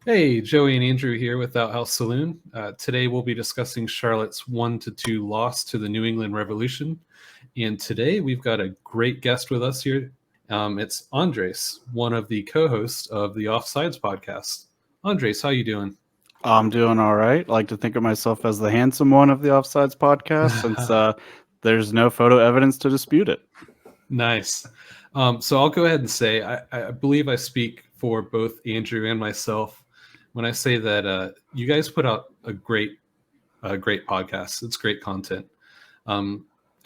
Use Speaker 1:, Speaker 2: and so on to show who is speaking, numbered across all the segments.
Speaker 1: Hey, Joey and Andrew here with Outhouse Saloon. Today we'll be discussing Charlotte's 1-2 loss to the New England Revolution. And today we've got a great guest with us here. It's Andres, one of the co-hosts of the Offsides podcast. Andres, how you doing?
Speaker 2: I'm doing all right. I like to think of myself as the handsome one of the Offsides podcast since there's no photo evidence to dispute it.
Speaker 1: Nice. So I'll go ahead and say I believe I speak for both Andrew and myself when I say that you guys put out a great podcast. It's great content.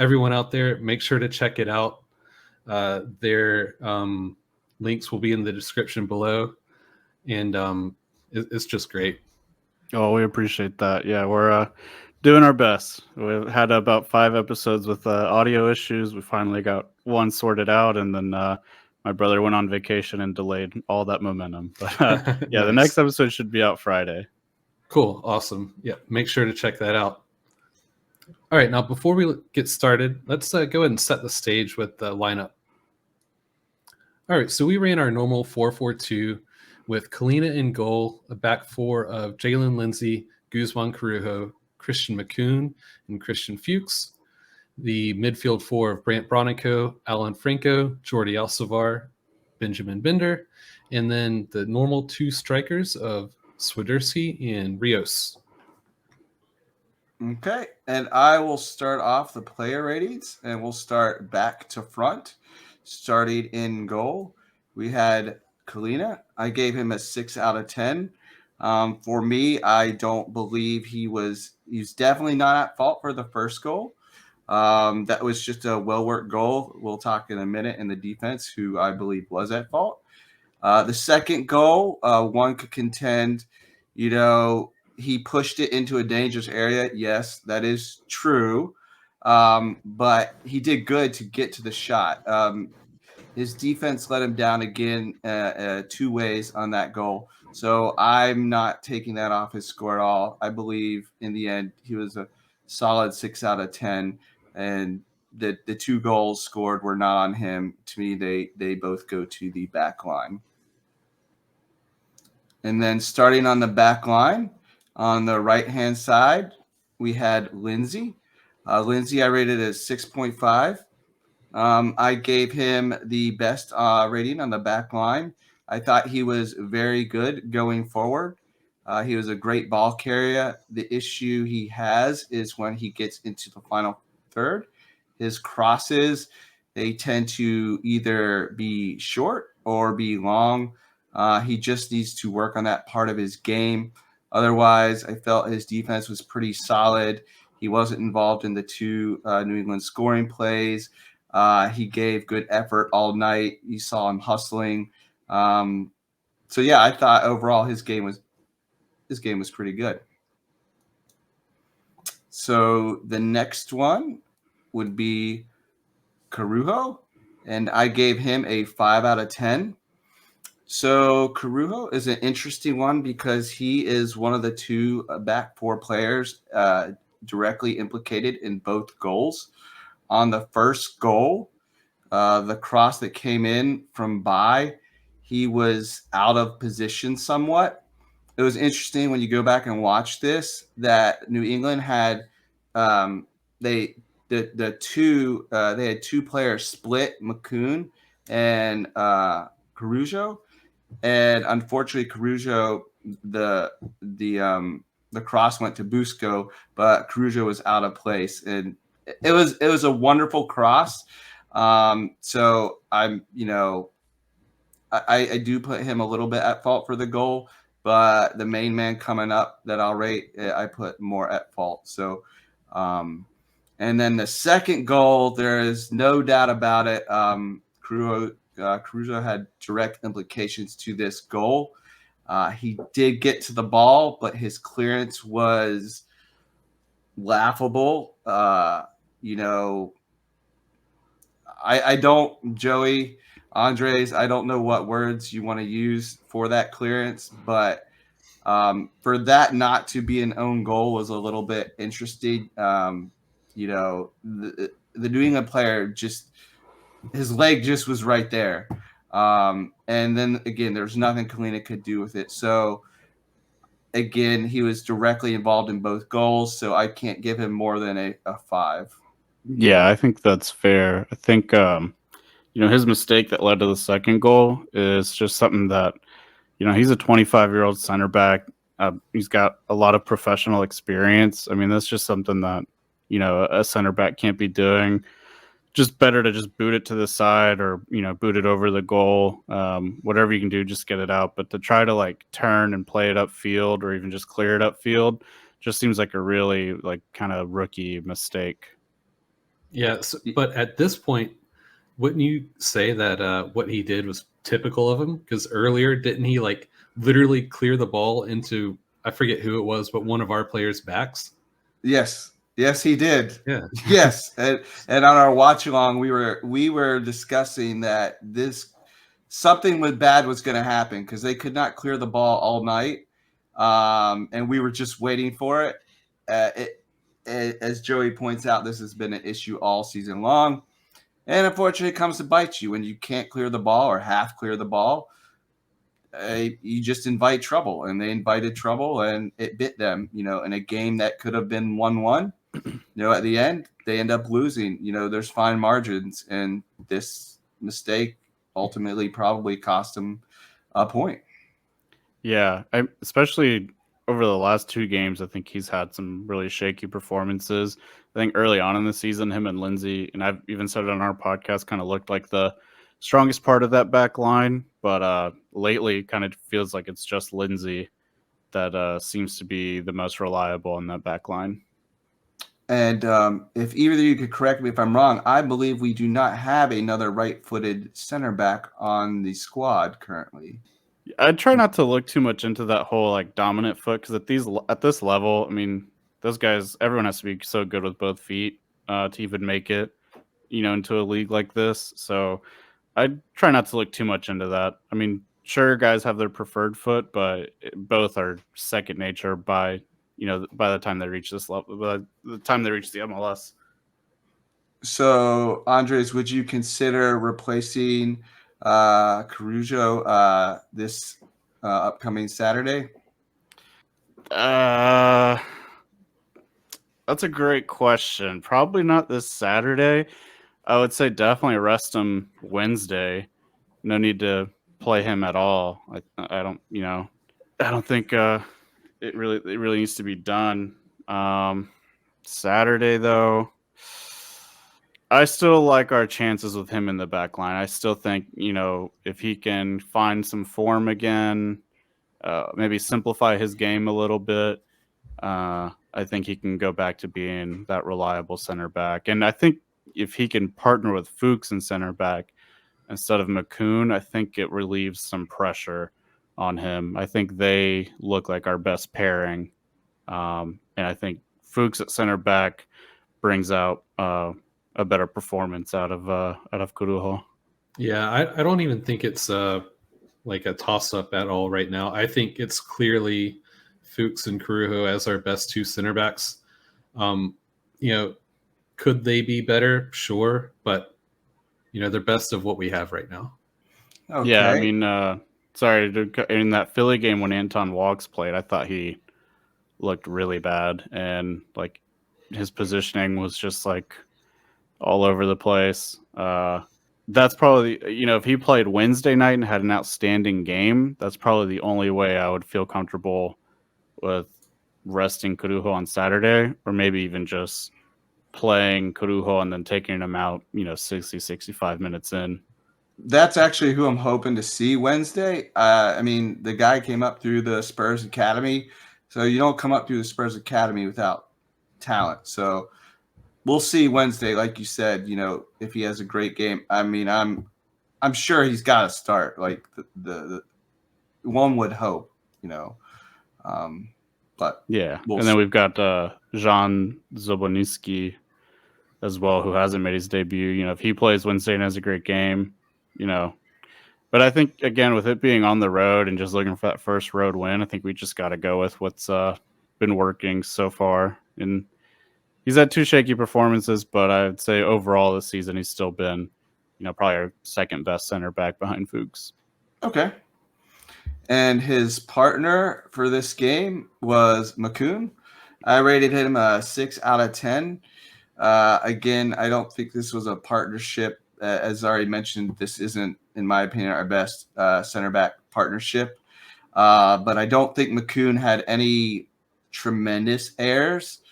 Speaker 1: Everyone out there, make sure to check it out. Their links will be in the description below, and it's just great.
Speaker 2: Oh, we appreciate that. Yeah, we're doing our best. We've had about 5 episodes with audio issues. We finally got one sorted out, and then my brother went on vacation and delayed all that momentum. But yeah,
Speaker 1: Nice.
Speaker 2: the next episode should be out Friday.
Speaker 1: Cool. Awesome. Yeah, make sure to check that out. All right, now before we get started, let's go ahead and set the stage with the lineup. All right, so we ran our normal 4-4-2 with Kahlina in goal, a back four of Jaylin Lindsey, Guzmán Corujo, Kristijan Makoun, and Christian Fuchs. The midfield four of Brandt Bronico, Alan Franco, Jordy Alcivar, Benjamin Bender, and then the normal two strikers of Swiderski and Rios.
Speaker 3: Okay, and I will start off the player ratings, and we'll start back to front. Starting in goal, we had Kahlina. I gave him a 6 out of 10. For me, I don't believe he's definitely not at fault for the first goal. That was just a well-worked goal. We'll talk in a minute in the defense, who I believe was at fault. The second goal, one could contend, he pushed it into a dangerous area. Yes, that is true. But he did good to get to the shot. His defense let him down again 2 ways on that goal. So I'm not taking that off his score at all. I believe in the end he was a solid 6 out of 10. And the 2 goals scored were not on him. To me, they both go to the back line. And then starting on the back line, on the right-hand side, we had Lindsey. Lindsey, I rated as 6.5. I gave him the best rating on the back line. I thought he was very good going forward. He was a great ball carrier. The issue he has is when he gets into the final third, his crosses, they tend to either be short or be long. He just needs to work on that part of his game. Otherwise, I felt his defense was pretty solid. He wasn't involved in the 2 New England scoring plays. He gave good effort all night. You saw him hustling. So yeah, I thought overall his game was pretty good. So the next one would be Corujo, and I gave him a 5 out of 10. So Corujo is an interesting one because he is one of the 2 back 4 players directly implicated in both goals. On the first goal, the cross that came in from Bai, he was out of position somewhat. It was interesting when you go back and watch this that New England had they had 2 players split, Makoun and Corujo. And unfortunately, Corujo, the cross went to Busco, but Corujo was out of place, and it was a wonderful cross. So I'm, I do put him a little bit at fault for the goal, but the main man coming up that I'll rate, I put more at fault. So, and then the second goal, there is no doubt about it. Corujo had direct implications to this goal. He did get to the ball, but his clearance was laughable. I don't, Joey, Andres, I don't know what words you want to use for that clearance, but for that not to be an own goal was a little bit interesting. The New England player just, his leg just was right there. And then again, there's nothing Kahlina could do with it. So again, he was directly involved in both goals, so I can't give him more than a 5.
Speaker 2: Yeah, I think that's fair. I think his mistake that led to the second goal is just something that, he's a 25-year-old center back. He's got a lot of professional experience. I mean, that's just something that, a center back can't be doing. Just better to just boot it to the side or, boot it over the goal. Whatever you can do, just get it out. But to try to like turn and play it upfield or even just clear it upfield just seems like a really like kind of rookie mistake.
Speaker 1: Yeah, but at this point, wouldn't you say that what he did was typical of him? Because earlier, didn't he like literally clear the ball into, I forget who it was, but one of our players' backs?
Speaker 3: Yes, he did.
Speaker 1: Yeah.
Speaker 3: Yes, and on our watch along, we were discussing that something bad was going to happen because they could not clear the ball all night, and we were just waiting for it. As Joey points out, this has been an issue all season long. And unfortunately, it comes to bite you when you can't clear the ball or half clear the ball. You just invite trouble, and they invited trouble, and it bit them. In a game that could have been 1-1. At the end, they end up losing. There's fine margins, and this mistake ultimately probably cost them a point.
Speaker 2: Yeah, especially over the last 2 games, I think he's had some really shaky performances. I think early on in the season, him and Lindsey, and I've even said it on our podcast, kind of looked like the strongest part of that back line. But lately, kind of feels like it's just Lindsey that seems to be the most reliable in that back line.
Speaker 3: And if either of you could correct me if I'm wrong, I believe we do not have another right-footed center back on the squad currently.
Speaker 2: I try not to look too much into that whole like dominant foot because at this level, I mean, those guys, everyone has to be so good with both feet to even make it, into a league like this. So I try not to look too much into that. I mean, sure, guys have their preferred foot, but both are second nature by the time they reach this level, by the time they reach the MLS.
Speaker 3: So, Andres, would you consider replacing Corujo this upcoming Saturday?
Speaker 2: That's a great question. Probably not this Saturday. I would say definitely rest him Wednesday. No need to play him at all. I don't think it really needs to be done. Saturday though, I still like our chances with him in the back line. I still think, if he can find some form again, maybe simplify his game a little bit, I think he can go back to being that reliable center back. And I think if he can partner with Fuchs in center back instead of Makoun, I think it relieves some pressure on him. I think they look like our best pairing. And I think Fuchs at center back brings out a better performance out of Corujo.
Speaker 1: Yeah, I don't even think it's like a toss-up at all right now. I think it's clearly Fuchs and Corujo as our best 2 center backs. Could they be better? Sure, but they're best of what we have right now.
Speaker 3: Okay.
Speaker 2: Yeah, I mean, in that Philly game when Anton Walks played, I thought he looked really bad, and like his positioning was just like all over the place. That's probably, if he played Wednesday night and had an outstanding game, that's probably the only way I would feel comfortable with resting Corujo on Saturday, or maybe even just playing Corujo and then taking him out, 60, 65 minutes in.
Speaker 3: That's actually who I'm hoping to see Wednesday. I mean, the guy came up through the Spurs Academy, so you don't come up through the Spurs Academy without talent. So we'll see Wednesday, like you said. If he has a great game. I mean, I'm sure he's got to start. Like the one would hope, but
Speaker 2: yeah.
Speaker 3: We'll
Speaker 2: and then we've got Jean Zoboniski as well, who hasn't made his debut. If he plays Wednesday and has a great game, But I think, again, with it being on the road and just looking for that first road win, I think we just got to go with what's been working so far. And he's had 2 shaky performances, but I would say overall this season he's still been, probably our second best center back behind Fuchs.
Speaker 3: Okay. And his partner for this game was Makoun. I rated him a 6 out of 10. Again, I don't think this was a partnership. As already mentioned, this isn't, in my opinion, our best center back partnership. But I don't think Makoun had any tremendous errors.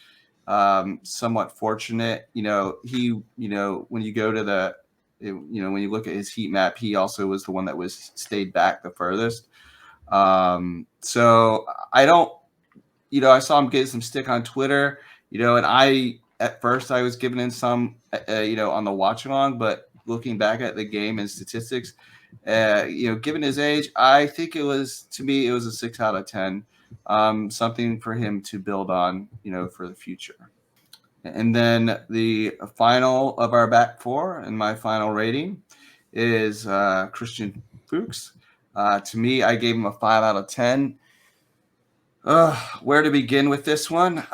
Speaker 3: Somewhat fortunate, when you go to when you look at his heat map, he also was the one that was stayed back the furthest. So I don't, I saw him get some stick on Twitter, and at first I was giving him some, on the watch along, but looking back at the game and statistics, given his age, I think it was a 6 out of 10, something for him to build on, for the future. And then the final of our back four and my final rating is Kristijan Fuchs. To me, I gave him a 5 out of 10. Where to begin with this one?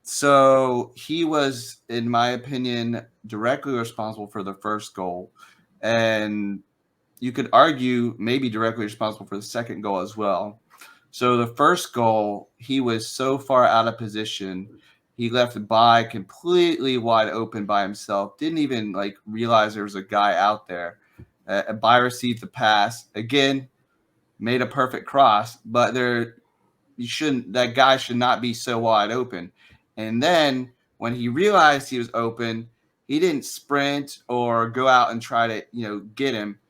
Speaker 3: So he was, in my opinion, directly responsible for the first goal. And you could argue maybe directly responsible for the second goal as well. So the first goal, he was so far out of position. He left by completely wide open by himself. Didn't even realize there was a guy out there. By received the pass. Again, made a perfect cross, but that guy should not be so wide open. And then when he realized he was open, he didn't sprint or go out and try to, get him.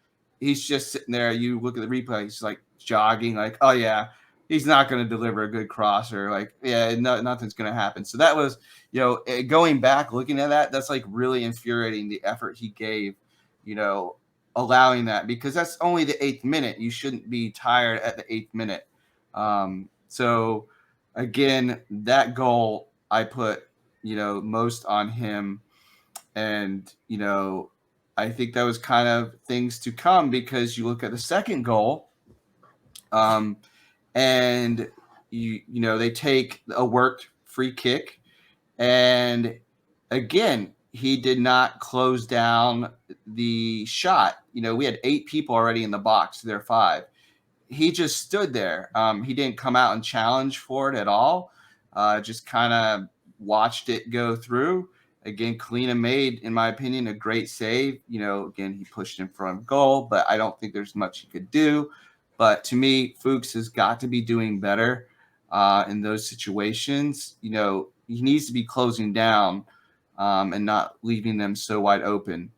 Speaker 3: He's just sitting there. You look at the replay, he's jogging, oh yeah, he's not going to deliver a good cross, or nothing's going to happen. So that was, going back, looking at that, that's really infuriating, the effort he gave, allowing that, because that's only the 8th minute. You shouldn't be tired at the 8th minute. So again, that goal I put, most on him. And, I think that was kind of things to come, because you look at the second goal, and they take a worked free kick, and again, he did not close down the shot. We had 8 people already in the box. There are 5. He just stood there. He didn't come out and challenge for it at all. Just kind of watched it go through. Again, Kahlina made, in my opinion, a great save. Again, he pushed in front of goal, but I don't think there's much he could do. But to me, Fuchs has got to be doing better in those situations. He needs to be closing down and not leaving them so wide open.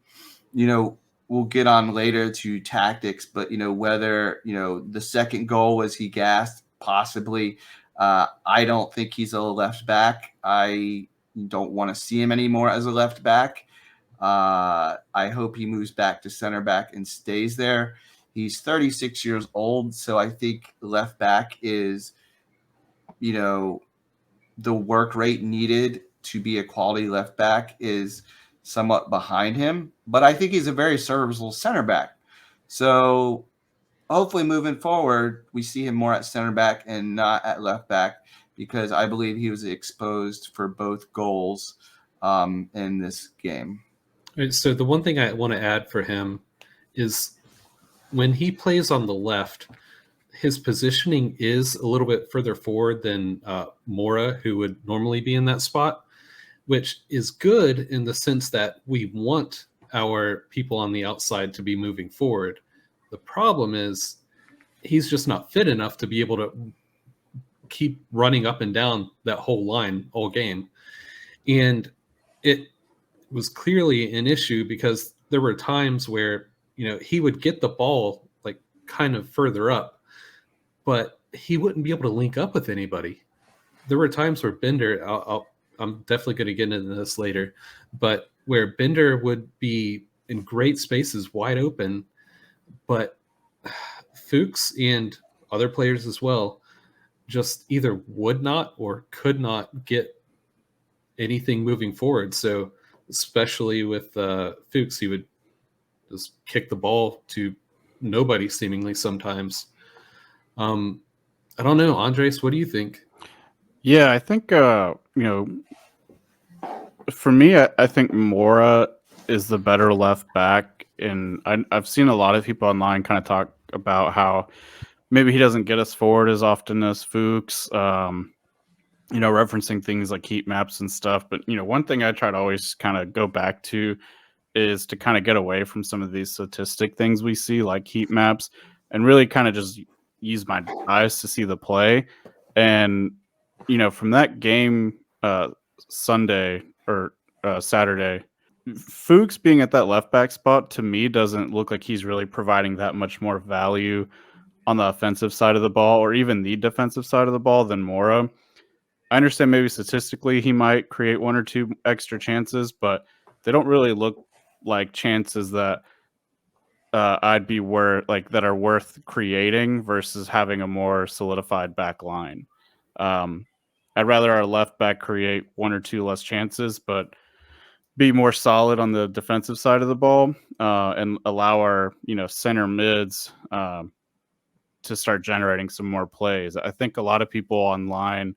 Speaker 3: We'll get on later to tactics, but whether the second goal, was he gassed? Possibly. I don't think he's a left back. I don't want to see him anymore as a left back. I hope he moves back to center back and stays there. He's 36 years old, so I think left back is, the work rate needed to be a quality left back is somewhat behind him, but I think he's a very serviceable center back. So hopefully moving forward, we see him more at center back and not at left back, because I believe he was exposed for both goals in this game.
Speaker 1: Right, so the one thing I want to add for him is when he plays on the left, his positioning is a little bit further forward than Mora, who would normally be in that spot, which is good in the sense that we want our people on the outside to be moving forward. The problem is he's just not fit enough to be able to keep running up and down that whole line all game. And it was clearly an issue, because there were times where, he would get the ball kind of further up, but he wouldn't be able to link up with anybody. There were times where Bender, I'm definitely going to get into this later, but where Bender would be in great spaces, wide open, but Fuchs and other players as well just either would not or could not get anything moving forward. So especially with Fuchs, he would just kick the ball to nobody seemingly sometimes. I don't know. Andres, what do you think?
Speaker 2: Yeah, I think, for me, I think Mora is the better left back. And I've seen a lot of people online kind of talk about how maybe he doesn't get us forward as often as Fuchs, referencing things like heat maps and stuff. But, one thing I try to always kind of go back to is to kind of get away from some of these statistic things we see, like heat maps, and really kind of just use my eyes to see the play. And, from that game Sunday or Saturday, Fuchs being at that left back spot to me doesn't look like he's really providing that much more value on the offensive side of the ball or even the defensive side of the ball than Mora. I understand maybe statistically he might create one or two extra chances, but they don't really look like chances that that are worth creating versus having a more solidified back line. I'd rather our left back create one or two less chances, but be more solid on the defensive side of the ball and allow our center mids to start generating some more plays. I think a lot of people online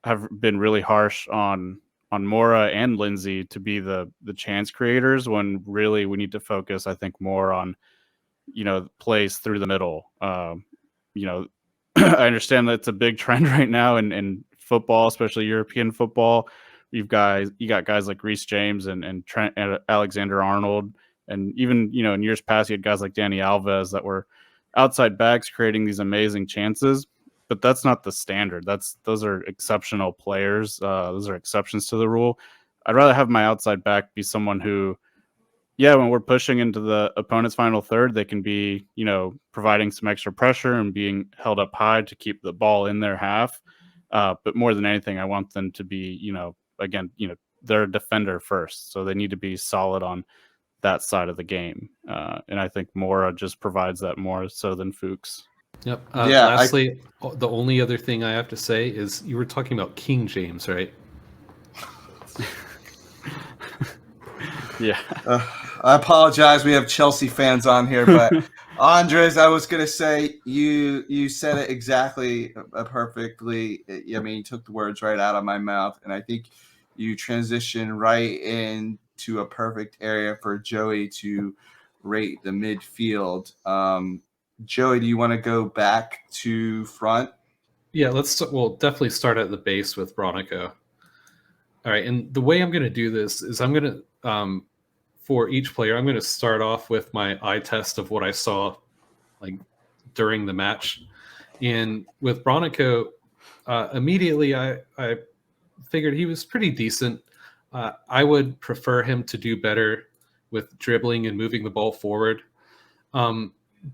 Speaker 2: have been really harsh on Mora and Lindsey to be the chance creators when really we need to focus, I think, more on plays through the middle. I understand that it's a big trend right now in football, especially European football. You got guys like Reece James and Trent and Alexander Arnold, and even in years past you had guys like Dani Alves that were outside backs creating these amazing chances. But that's not the standard. Those are exceptional players. Those are exceptions to the rule. I'd rather have my outside back be someone who, when we're pushing into the opponent's final third, they can be, providing some extra pressure and being held up high to keep the ball in their half. But more than anything, I want them to be, they're a defender first. So they need to be solid on that side of the game. And I think Mora just provides that more so than Fuchs.
Speaker 1: Yep. Lastly, the only other thing I have to say is you were talking about King James, right?
Speaker 2: Yeah.
Speaker 3: I apologize. We have Chelsea fans on here, but Andres, I was gonna say you said it exactly perfectly. You took the words right out of my mouth, and I think you transitioned right into a perfect area for Joey to rate the midfield. Joey, do you want to go back to front?
Speaker 1: Yeah, we'll definitely start at the base with Bronico. All right, and the way I'm going to do this is I'm going to, for each player, I'm going to start off with my eye test of what I saw like during the match. And with Bronico, immediately I figured he was pretty decent. I would prefer him to do better with dribbling and moving the ball forward.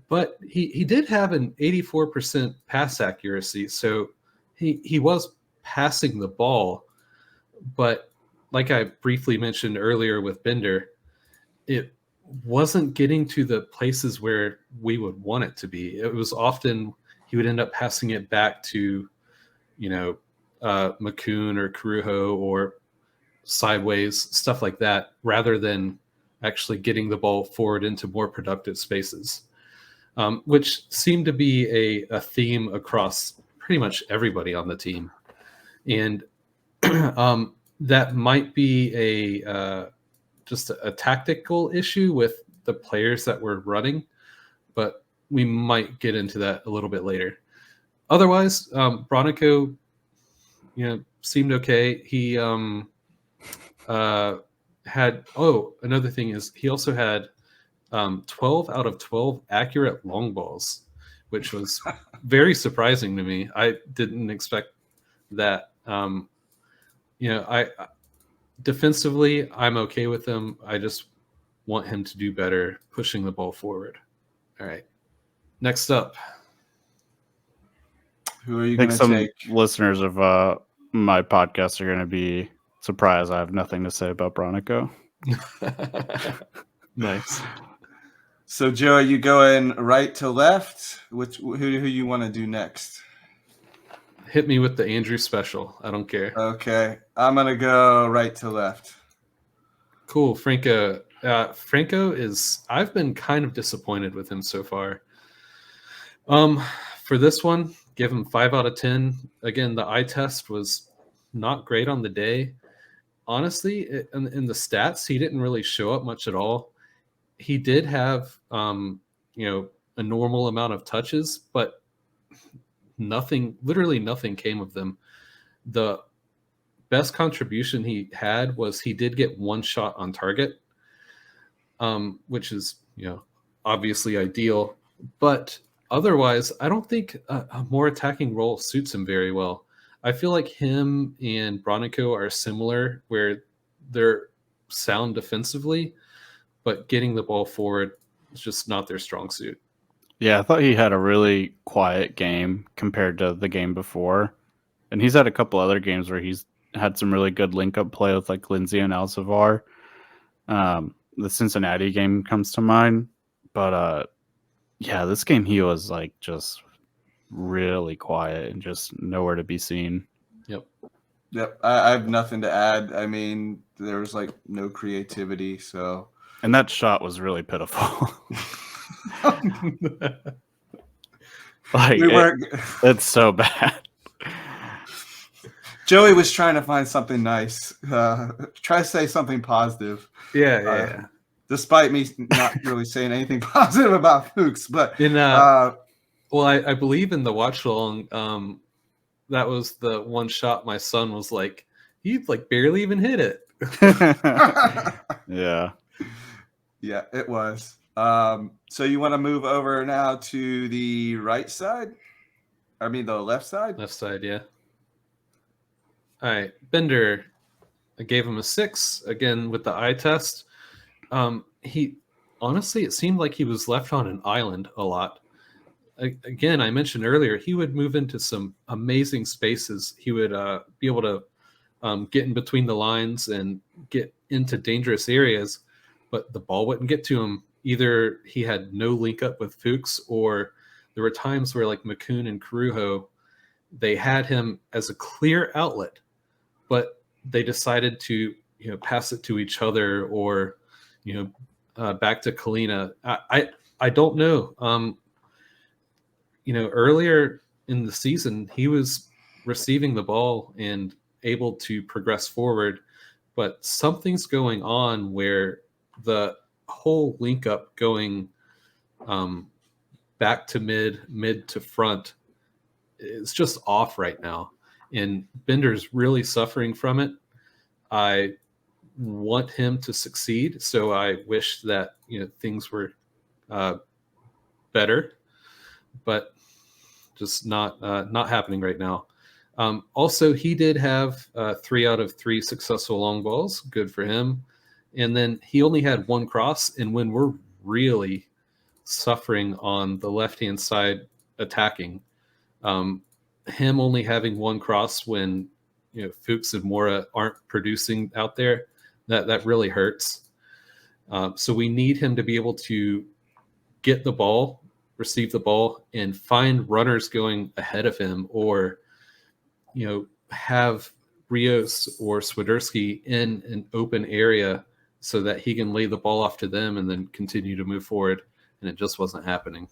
Speaker 1: But he did have an 84% pass accuracy, so he was passing the ball. But like I briefly mentioned earlier with Bender, it wasn't getting to the places where we would want it to be. It was often he would end up passing it back to, Makoun or Corujo or sideways, stuff like that, rather than actually getting the ball forward into more productive spaces. Which seemed to be a theme across pretty much everybody on the team. And that might be just a tactical issue with the players that we're running, but we might get into that a little bit later. Otherwise, Bronico, seemed okay. He had, another thing is he also had 12 out of 12 accurate long balls, which was very surprising to me. I didn't expect that. I defensively, I'm okay with him. I just want him to do better pushing the ball forward. All right. Next up.
Speaker 3: Who are you going to take?
Speaker 2: Some listeners of my podcast are going to be surprised I have nothing to say about Bronico.
Speaker 1: Nice.
Speaker 3: So, Joe, are you going right to left? Who you want to do next?
Speaker 1: Hit me with the Andrew special. I don't care.
Speaker 3: Okay. I'm going to go right to left.
Speaker 1: Cool. Franco. Franco I've been kind of disappointed with him so far. For this one, give him 5 out of 10. Again, the eye test was not great on the day. Honestly, in the stats, he didn't really show up much at all. He did have, a normal amount of touches, but literally nothing came of them. The best contribution he had was he did get one shot on target, which is, obviously ideal. But otherwise, I don't think a more attacking role suits him very well. I feel like him and Bronico are similar, where they're sound defensively, but getting the ball forward is just not their strong suit.
Speaker 2: Yeah, I thought he had a really quiet game compared to the game before. And he's had a couple other games where he's had some really good link-up play with like Lindsey and Alcivar. The Cincinnati game comes to mind. But yeah, this game he was like just really quiet and just nowhere to be seen.
Speaker 3: Yep. I have nothing to add. I mean, there was like no creativity, so.
Speaker 2: And that shot was really pitiful. Like it's so bad.
Speaker 3: Joey was trying to find something nice. Try to say something positive.
Speaker 1: Yeah.
Speaker 3: Despite me not really saying anything positive about Fuchs, but
Speaker 1: well, I believe in the watch along. That was the one shot my son was like, he like barely even hit it.
Speaker 2: Yeah.
Speaker 3: Yeah, it was. So you want to move over now to the right side? I mean, the left side?
Speaker 1: Left side, yeah. All right. Bender, I gave him a 6, again, with the eye test. He honestly, it seemed like he was left on an island a lot. Again, I mentioned earlier, he would move into some amazing spaces. He would be able to get in between the lines and get into dangerous areas, but the ball wouldn't get to him. Either he had no link up with Fuchs, or there were times where like Makoun and Corujo, they had him as a clear outlet, but they decided to pass it to each other, or back to Kahlina. I don't know. Earlier in the season, he was receiving the ball and able to progress forward, but something's going on where the whole link up going back to mid to front is just off right now. And Bender's really suffering from it. I want him to succeed, so I wish that things were better, but just not happening right now. Also, he did have 3 out of 3 successful long balls. Good for him. And then he only had 1 cross. And when we're really suffering on the left-hand side attacking, him only having 1 cross when Fuchs and Mora aren't producing out there, that really hurts. So we need him to be able to get the ball, receive the ball, and find runners going ahead of him, or have Rios or Swiderski in an open area so that he can lay the ball off to them and then continue to move forward. And it just wasn't happening.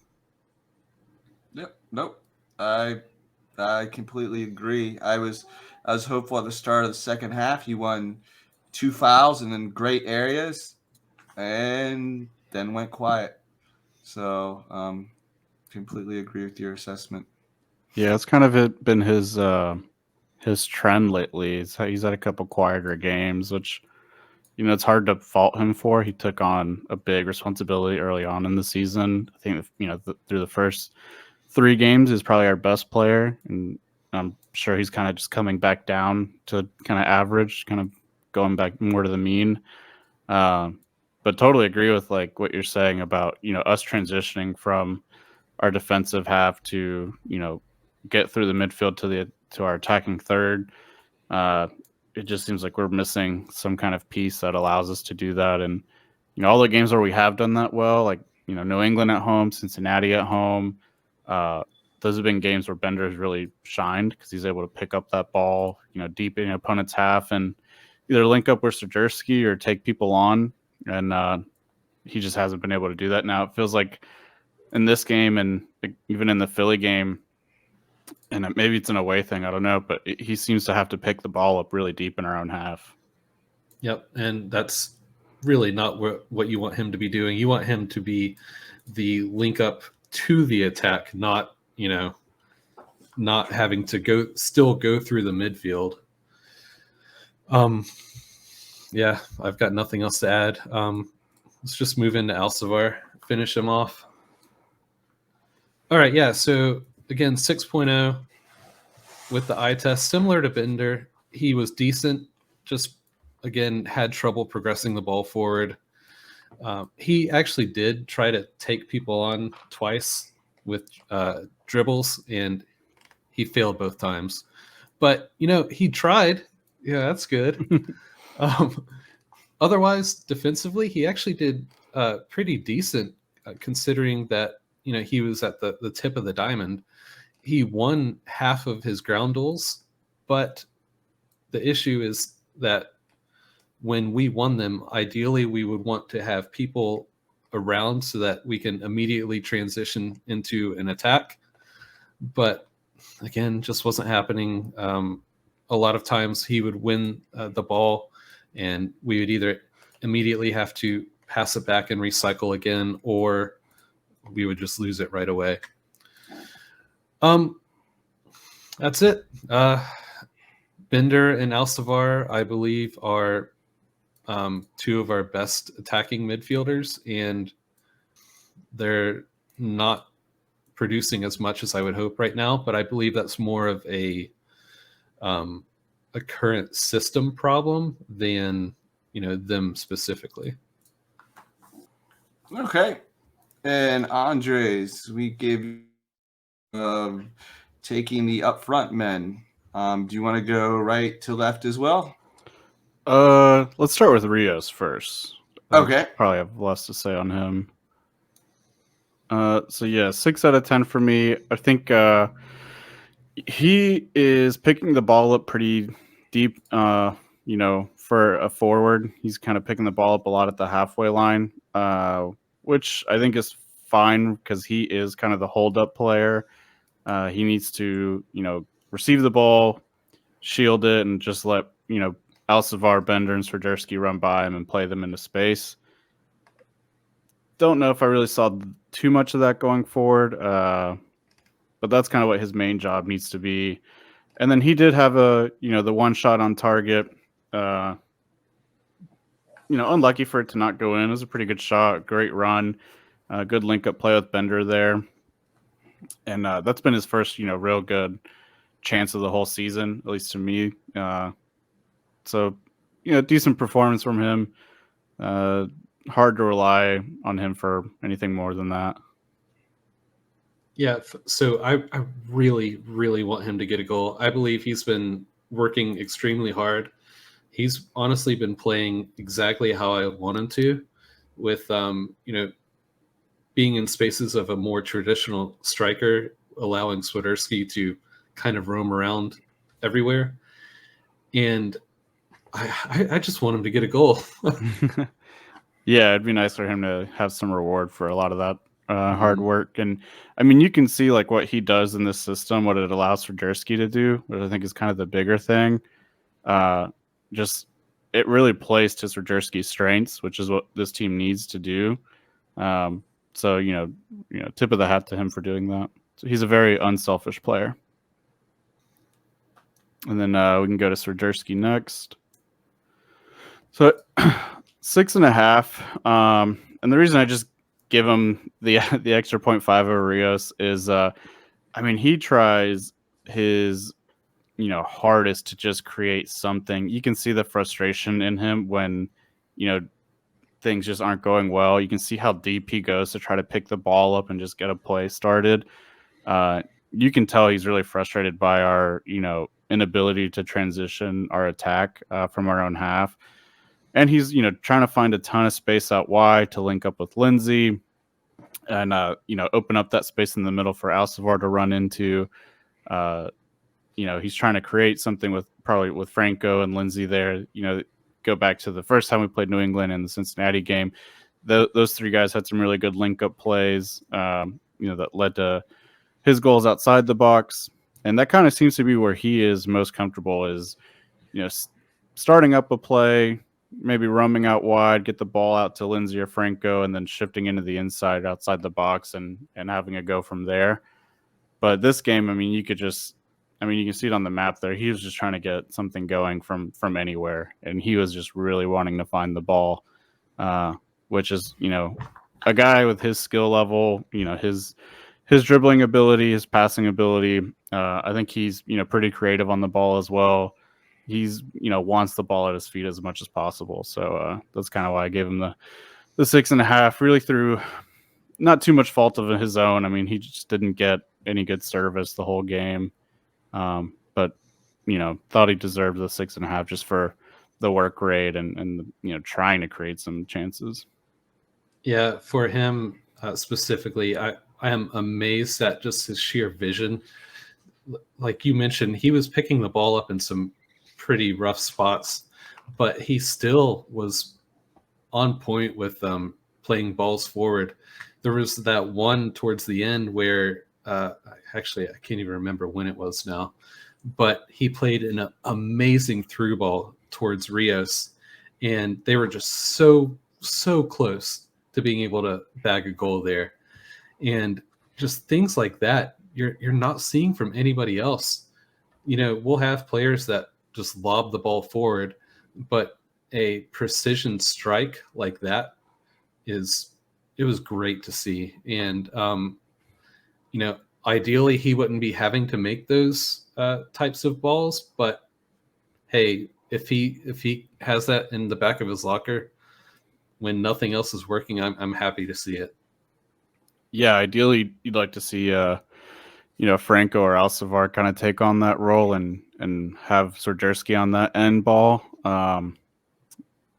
Speaker 3: Yep. Nope. I completely agree. I was hopeful at the start of the second half. He won 2 fouls and in great areas, and then went quiet. So completely agree with your assessment.
Speaker 2: Yeah, it's kind of been his trend lately. He's had a couple quieter games, which it's hard to fault him for. He took on a big responsibility early on in the season. I think through the first 3 games, he's probably our best player, and I'm sure he's kind of just coming back down to kind of average, kind of going back more to the mean. But totally agree with like what you're saying about us transitioning from our defensive half to get through the midfield to our attacking third. It just seems like we're missing some kind of piece that allows us to do that. And all the games where we have done that well, like New England at home, Cincinnati at home, those have been games where Bender has really shined because he's able to pick up that ball deep in the opponent's half and either link up with Swiderski or take people on. And he just hasn't been able to do that. Now it feels like in this game and even in the Philly game, and maybe it's an away thing, I don't know, but he seems to have to pick the ball up really deep in our own half.
Speaker 1: Yep, and that's really not what you want him to be doing. You want him to be the link up to the attack, not not having to still go through the midfield. Yeah, I've got nothing else to add. Let's just move into Alcivar, finish him off. All right, yeah, so again, 6.0 with the eye test, similar to Bender. He was decent, just, again, had trouble progressing the ball forward. He actually did try to take people on twice with dribbles, and he failed both times. But, he tried. Yeah, that's good. Otherwise, defensively, he actually did pretty decent, considering that he was at the tip of the diamond. He won half of his ground duels, but the issue is that when we won them, ideally we would want to have people around so that we can immediately transition into an attack. But again, just wasn't happening. A lot of times he would win the ball, and we would either immediately have to pass it back and recycle again, or we would just lose it right away. That's it. Bender and Alcivar, I believe, are two of our best attacking midfielders, and they're not producing as much as I would hope right now, but I believe that's more of a current system problem than them specifically.
Speaker 3: Okay. And Andres, we give taking the upfront men. Do you want to go right to left as well?
Speaker 2: Let's start with Rios first.
Speaker 3: Okay.
Speaker 2: Probably have less to say on him. So yeah, 6 out of 10 for me. I think he is picking the ball up pretty deep. For a forward, he's kind of picking the ball up a lot at the halfway line, which I think is fine because he is kind of the hold-up player. He needs to, receive the ball, shield it, and just let, Alcivar, Bender, and Swiderski run by him and play them into space. Don't know if I really saw too much of that going forward, but that's kind of what his main job needs to be. And then he did have the one shot on target. Unlucky for it to not go in. It was a pretty good shot, great run, good link-up play with Bender there. And that's been his first, real good chance of the whole season, at least to me. So, decent performance from him. Hard to rely on him for anything more than that.
Speaker 1: Yeah, so I really, really want him to get a goal. I believe he's been working extremely hard. He's honestly been playing exactly how I want him to, with being in spaces of a more traditional striker, allowing Swiderski to kind of roam around everywhere. And I just want him to get a goal.
Speaker 2: Yeah, it'd be nice for him to have some reward for a lot of that hard work. And I mean, you can see like what he does in this system, what it allows for Swiderski to do, which I think is kind of the bigger thing. Just it really plays to Swiderski's strengths, which is what this team needs to do. So tip of the hat to him for doing that. So he's a very unselfish player. And then we can go to Swiderski next. So 6.5. And the reason I just give him the extra 0.5 over Rios is, he tries his hardest to just create something. You can see the frustration in him when things just aren't going well. You can see how deep he goes to try to pick the ball up and just get a play started. You can tell he's really frustrated by our inability to transition our attack from our own half. And he's, trying to find a ton of space out wide to link up with Lindsey and, open up that space in the middle for Alcivar to run into. He's trying to create something with Franco and Lindsey there. Go back to the first time we played New England in the Cincinnati game. Those three guys had some really good link-up plays, that led to his goals outside the box. And that kind of seems to be where he is most comfortable is, starting up a play, maybe roaming out wide, get the ball out to Lindsey or Franco, and then shifting into the inside outside the box and having a go from there. But this game, I mean, you can see it on the map there. He was just trying to get something going from anywhere, and he was just really wanting to find the ball, which is, a guy with his skill level, his dribbling ability, his passing ability. I think he's, pretty creative on the ball as well. He's, wants the ball at his feet as much as possible. So that's kind of why I gave him the 6.5, really through not too much fault of his own. I mean, he just didn't get any good service the whole game. But, thought he deserved the 6.5 just for the work rate and trying to create some chances.
Speaker 1: Yeah, for him specifically, I am amazed at just his sheer vision. Like you mentioned, he was picking the ball up in some pretty rough spots, but he still was on point with playing balls forward. There was that one towards the end where actually I can't even remember when it was now, but he played an amazing through ball towards Rios, and they were just so close to being able to bag a goal there. And just things like that you're not seeing from anybody else. We'll have players that just lob the ball forward, but a precision strike like that it was great to see. And ideally he wouldn't be having to make those types of balls, but hey, if he has that in the back of his locker when nothing else is working, I'm happy to see it.
Speaker 2: Yeah, ideally you'd like to see Franco or Alcivar kind of take on that role and have Swiderski on that end ball.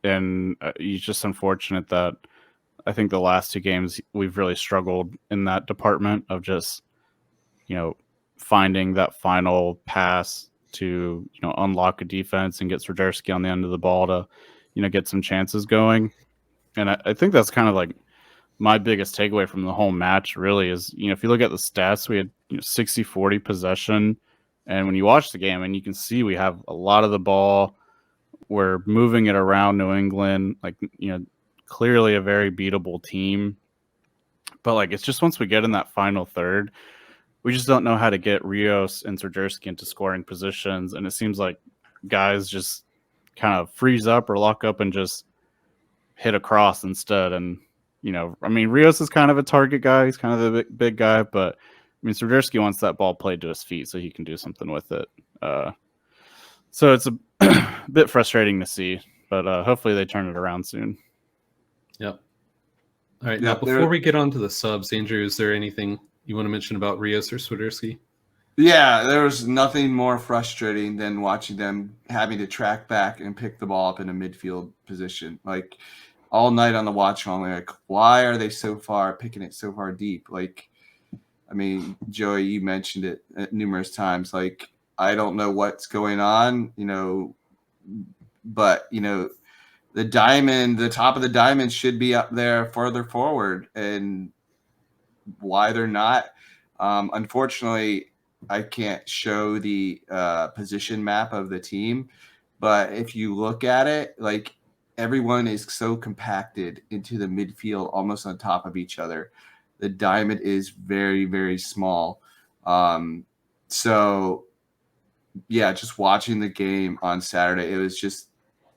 Speaker 2: And it's just unfortunate that I think the last 2 games we've really struggled in that department of just, finding that final pass to, unlock a defense and get Swiderski on the end of the ball to, get some chances going. And I think that's kind of like my biggest takeaway from the whole match really is, if you look at the stats, we had 60-40 possession. And when you watch the game and you can see we have a lot of the ball, we're moving it around New England, like, clearly a very beatable team. But like, it's just once we get in that final third, we just don't know how to get Rios and Swiderski into scoring positions. And it seems like guys just kind of freeze up or lock up and just hit a cross instead. And, Rios is kind of a target guy. He's kind of a big guy, but Swiderski wants that ball played to his feet so he can do something with it. So it's a bit frustrating to see, but hopefully they turn it around soon.
Speaker 1: Yep. All right. Now, before we get on to the subs, Andrew, is there anything you want to mention about Rios or Swiderski?
Speaker 3: Yeah, there was nothing more frustrating than watching them having to track back and pick the ball up in a midfield position. Like, all night on the watch along, like, why are they picking it so far deep? Like, Joey, you mentioned it numerous times. Like, I don't know what's going on, but, the top of the diamond should be up there further forward, and why they're not. Unfortunately, I can't show the position map of the team, but if you look at it, like, everyone is so compacted into the midfield, almost on top of each other. The diamond is very, very small. So, yeah, just watching the game on Saturday, it was just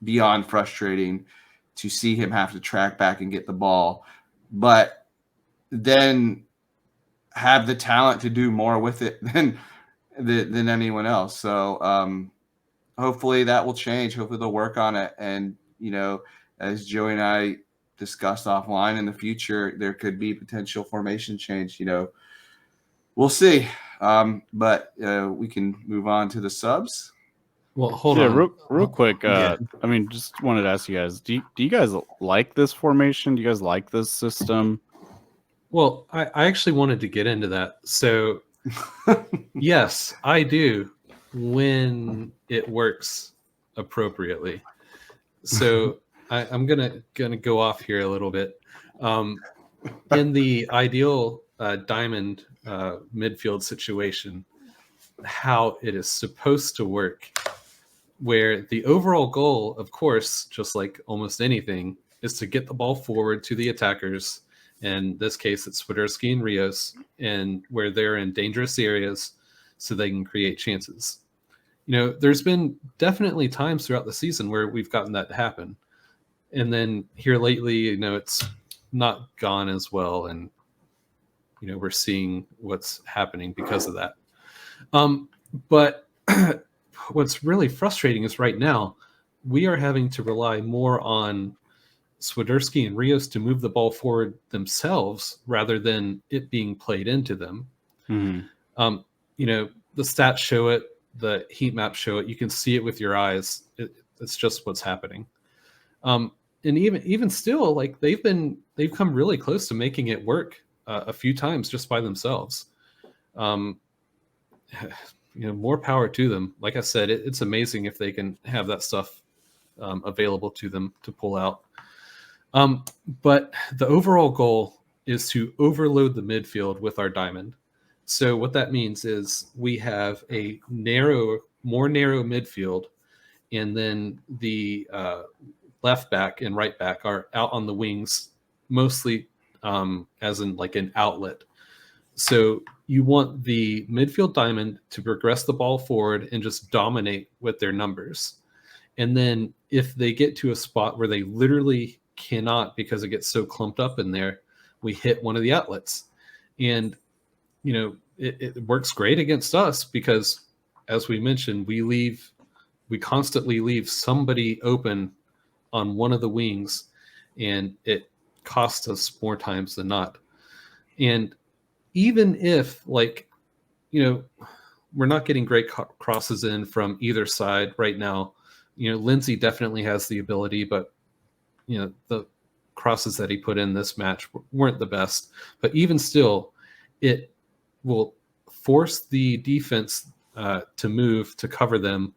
Speaker 3: beyond frustrating to see him have to track back and get the ball, but then have the talent to do more with it than anyone else. So hopefully that will change. Hopefully they'll work on it. And, as Joey and I discussed offline, in the future, there could be potential formation change. We'll see. But we can move on to the subs.
Speaker 1: Well, hold on.
Speaker 2: Real quick. Just wanted to ask you guys, do you guys like this formation? Do you guys like this system?
Speaker 1: Well, I actually wanted to get into that. So, yes, I do when it works appropriately. So I'm gonna go off here a little bit. In the ideal diamond midfield situation, how it is supposed to work, where the overall goal, of course, just like almost anything, is to get the ball forward to the attackers In this case, it's Swiderski and Rios, and where they're in dangerous areas so they can create chances. There's been definitely times throughout the season where we've gotten that to happen. And then here lately, it's not gone as well. And, we're seeing what's happening because of that. But what's really frustrating is right now, we are having to rely more on Swiderski and Rios to move the ball forward themselves rather than it being played into them.
Speaker 2: Mm-hmm.
Speaker 1: The stats show it, the heat maps show it. You can see it with your eyes. It's just what's happening. And even still, like they've come really close to making it work a few times just by themselves. More power to them. Like I said, it's amazing if they can have that stuff available to them to pull out. But the overall goal is to overload the midfield with our diamond. So what that means is we have a more narrow midfield, and then the left back and right back are out on the wings, mostly as in like an outlet. So you want the midfield diamond to progress the ball forward and just dominate with their numbers. And then if they get to a spot where they literally cannot because it gets so clumped up in there, we hit one of the outlets. And it works great against us because, as we mentioned, we constantly leave somebody open on one of the wings, and it costs us more times than not. And even if we're not getting great crosses in from either side right now, Lindsey definitely has the ability, but the crosses that he put in this match weren't the best. But even still, it will force the defense to move to cover them,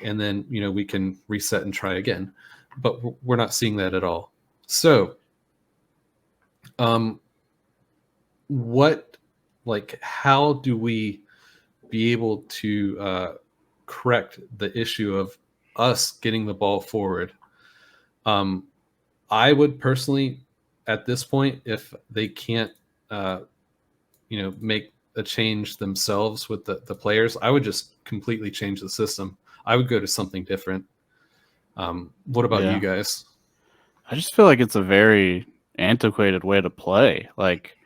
Speaker 1: and then we can reset and try again. But we're not seeing that at all. So, how do we be able to correct the issue of us getting the ball forward? I would personally, at this point, if they can't, make a change themselves with the players, I would just completely change the system. I would go to something different. What about you guys?
Speaker 2: I just feel like it's a very antiquated way to play. Like,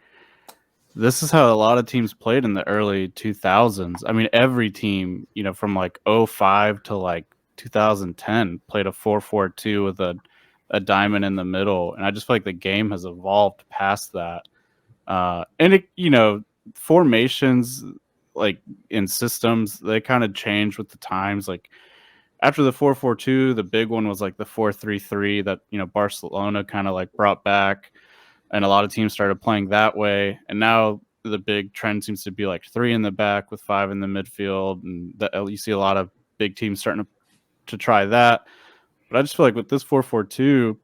Speaker 2: this is how a lot of teams played in the early 2000s. I mean, every team, from like 2005 to like 2010 played a 4-4-2 with a diamond in the middle. And I just feel like the game has evolved past that. And it, formations, like in systems, they kind of change with the times. Like after the 4-4-2, the big one was like the 4-3-3 that, Barcelona kind of like brought back. And a lot of teams started playing that way. And now the big trend seems to be like 3 in the back with 5 in the midfield. And you see a lot of big teams starting to try that. But I just feel like with this 4-4-2,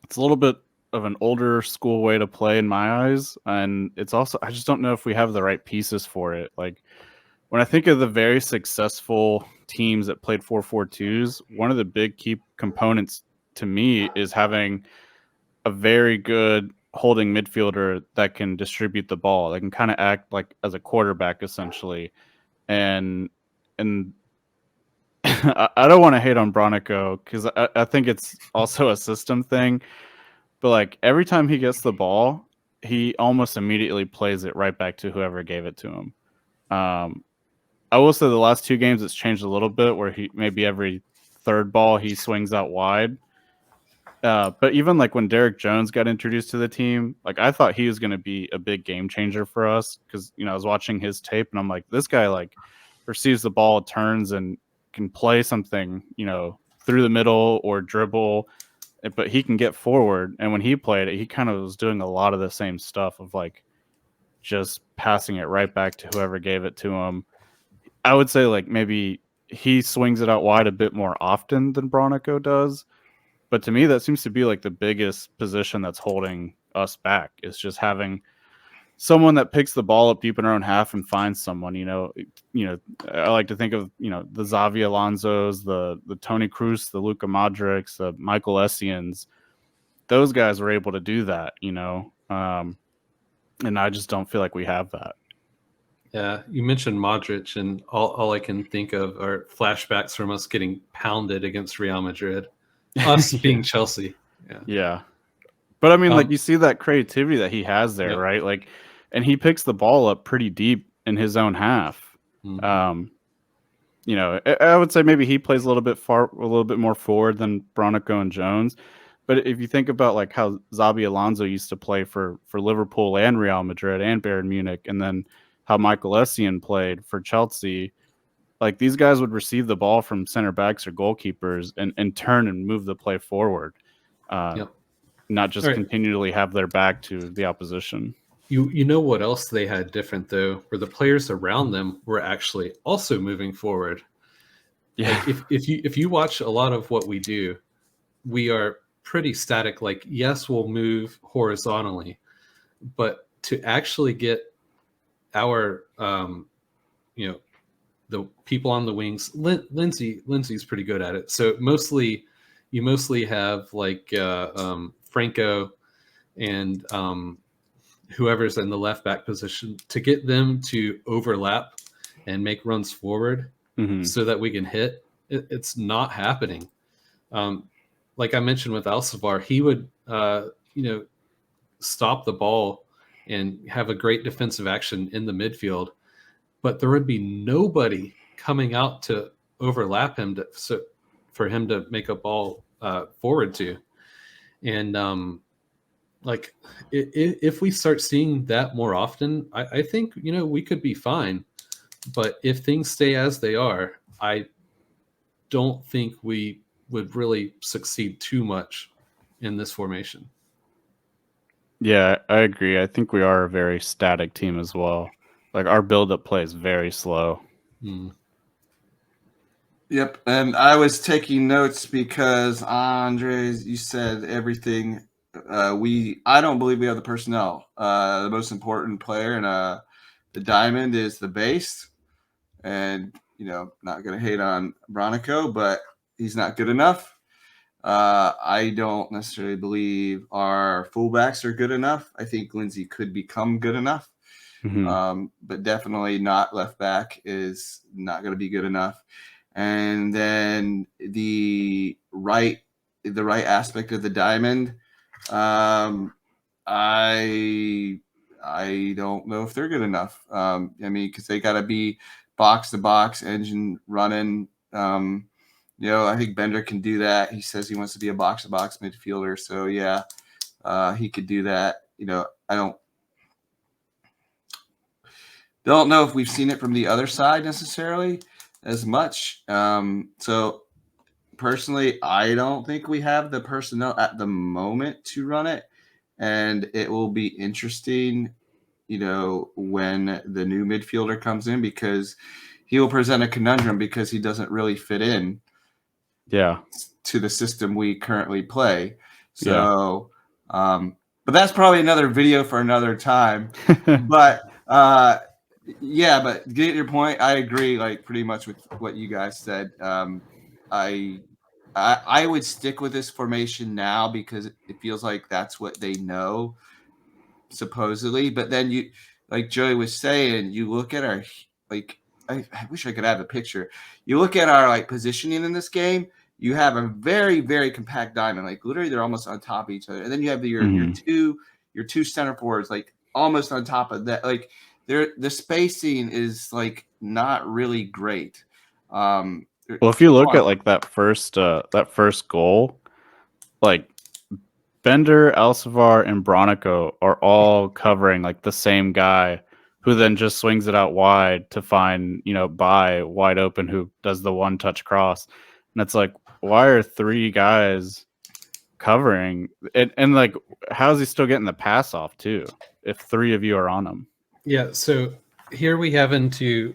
Speaker 2: it's a little bit of an older school way to play in my eyes. And it's also, I just don't know if we have the right pieces for it. Like when I think of the very successful teams that played 4-4-2s, one of the big key components to me is having a very good holding midfielder that can distribute the ball. That can kind of act like as a quarterback essentially. And I don't want to hate on Bronico because I think it's also a system thing. But like every time he gets the ball, he almost immediately plays it right back to whoever gave it to him. I will say the last 2 games it's changed a little bit where he maybe every third ball he swings out wide. But even like when Derek Jones got introduced to the team, like I thought he was going to be a big game changer for us because, I was watching his tape and I'm like, this guy like receives the ball, turns and can play something, through the middle or dribble, but he can get forward. And when he played it, he kind of was doing a lot of the same stuff of like just passing it right back to whoever gave it to him. I would say like maybe he swings it out wide a bit more often than Bronico does. But to me, that seems to be like the biggest position that's holding us back is just having someone that picks the ball up deep in our own half and finds someone. I like to think of the Xavi Alonsos, the Toni Kroos, the Luka Modrics, the Michael Essians. Those guys were able to do that. And I just don't feel like we have that.
Speaker 1: Yeah, you mentioned Modric, and all I can think of are flashbacks from us getting pounded against Real Madrid, us being Chelsea.
Speaker 2: Yeah. But I mean, like, you see that creativity that he has there,
Speaker 1: Yep.
Speaker 2: right? Like, and he picks the ball up pretty deep in his own half.
Speaker 1: Mhm.
Speaker 2: You know, I would say maybe he plays a little bit more forward than Bronico and Jones. But if you think about like how Xabi Alonso used to play for Liverpool and Real Madrid and Bayern Munich, and then how Michael Essien played for Chelsea, like these guys would receive the ball from center backs or goalkeepers and turn and move the play forward, not just continually have their back to the opposition.
Speaker 1: You know what else they had different though, where the players around them were actually also moving forward.
Speaker 2: Yeah.
Speaker 1: Like if you watch a lot of what we do, we are pretty static. Like, yes, we'll move horizontally, but to actually get our you know, the people on the wings, Lindsey's pretty good at it. So you mostly have like Franco and whoever's in the left back position to get them to overlap and make runs forward so that we can hit. It's not happening. Like I mentioned with Alcivar, he would stop the ball and have a great defensive action in the midfield, but there would be nobody coming out to overlap him for him to make a ball forward to. And like if we start seeing that more often, I think, we could be fine. But if things stay as they are, I don't think we would really succeed too much in this formation.
Speaker 2: Yeah, I agree. I think we are a very static team as well. Like our build-up play is very slow.
Speaker 3: Yep, and I was taking notes because Andres, you said everything. I don't believe we have the personnel. The most important player in the diamond is the base, and not going to hate on Bronico, but he's not good enough. I don't necessarily believe our fullbacks are good enough. I think Lindsey could become good enough, but definitely not left back is not going to be good enough. And then the right aspect of the diamond, I don't know if they're good enough. I mean, because they got to be box to box, engine running. I think Bender can do that. He says he wants to be a box to box midfielder, so yeah, he could do that. I don't know if we've seen it from the other side necessarily as much. So personally, I don't think we have the personnel at the moment to run it, and it will be interesting, when the new midfielder comes in, because he will present a conundrum because he doesn't really fit in to the system we currently play. So, but that's probably another video for another time. But but get your point. I agree, like pretty much with what you guys said. I would stick with this formation now because it feels like that's what they know, supposedly. But then you, like Joey was saying, you look at our I wish I could have a picture. You look at our positioning in this game. You have a very, very compact diamond. Like literally, they're almost on top of each other. And then you have your two center forwards, like almost on top of that. Like the spacing is not really great.
Speaker 2: Well, if you look at that first goal, like Bender, Alcivar, and Bronico are all covering the same guy, who then just swings it out wide to find Bai wide open, who does the one touch cross. And it's like, why are three guys covering it? And how is he still getting the pass off too if three of you are on him?
Speaker 1: Yeah, so here we have into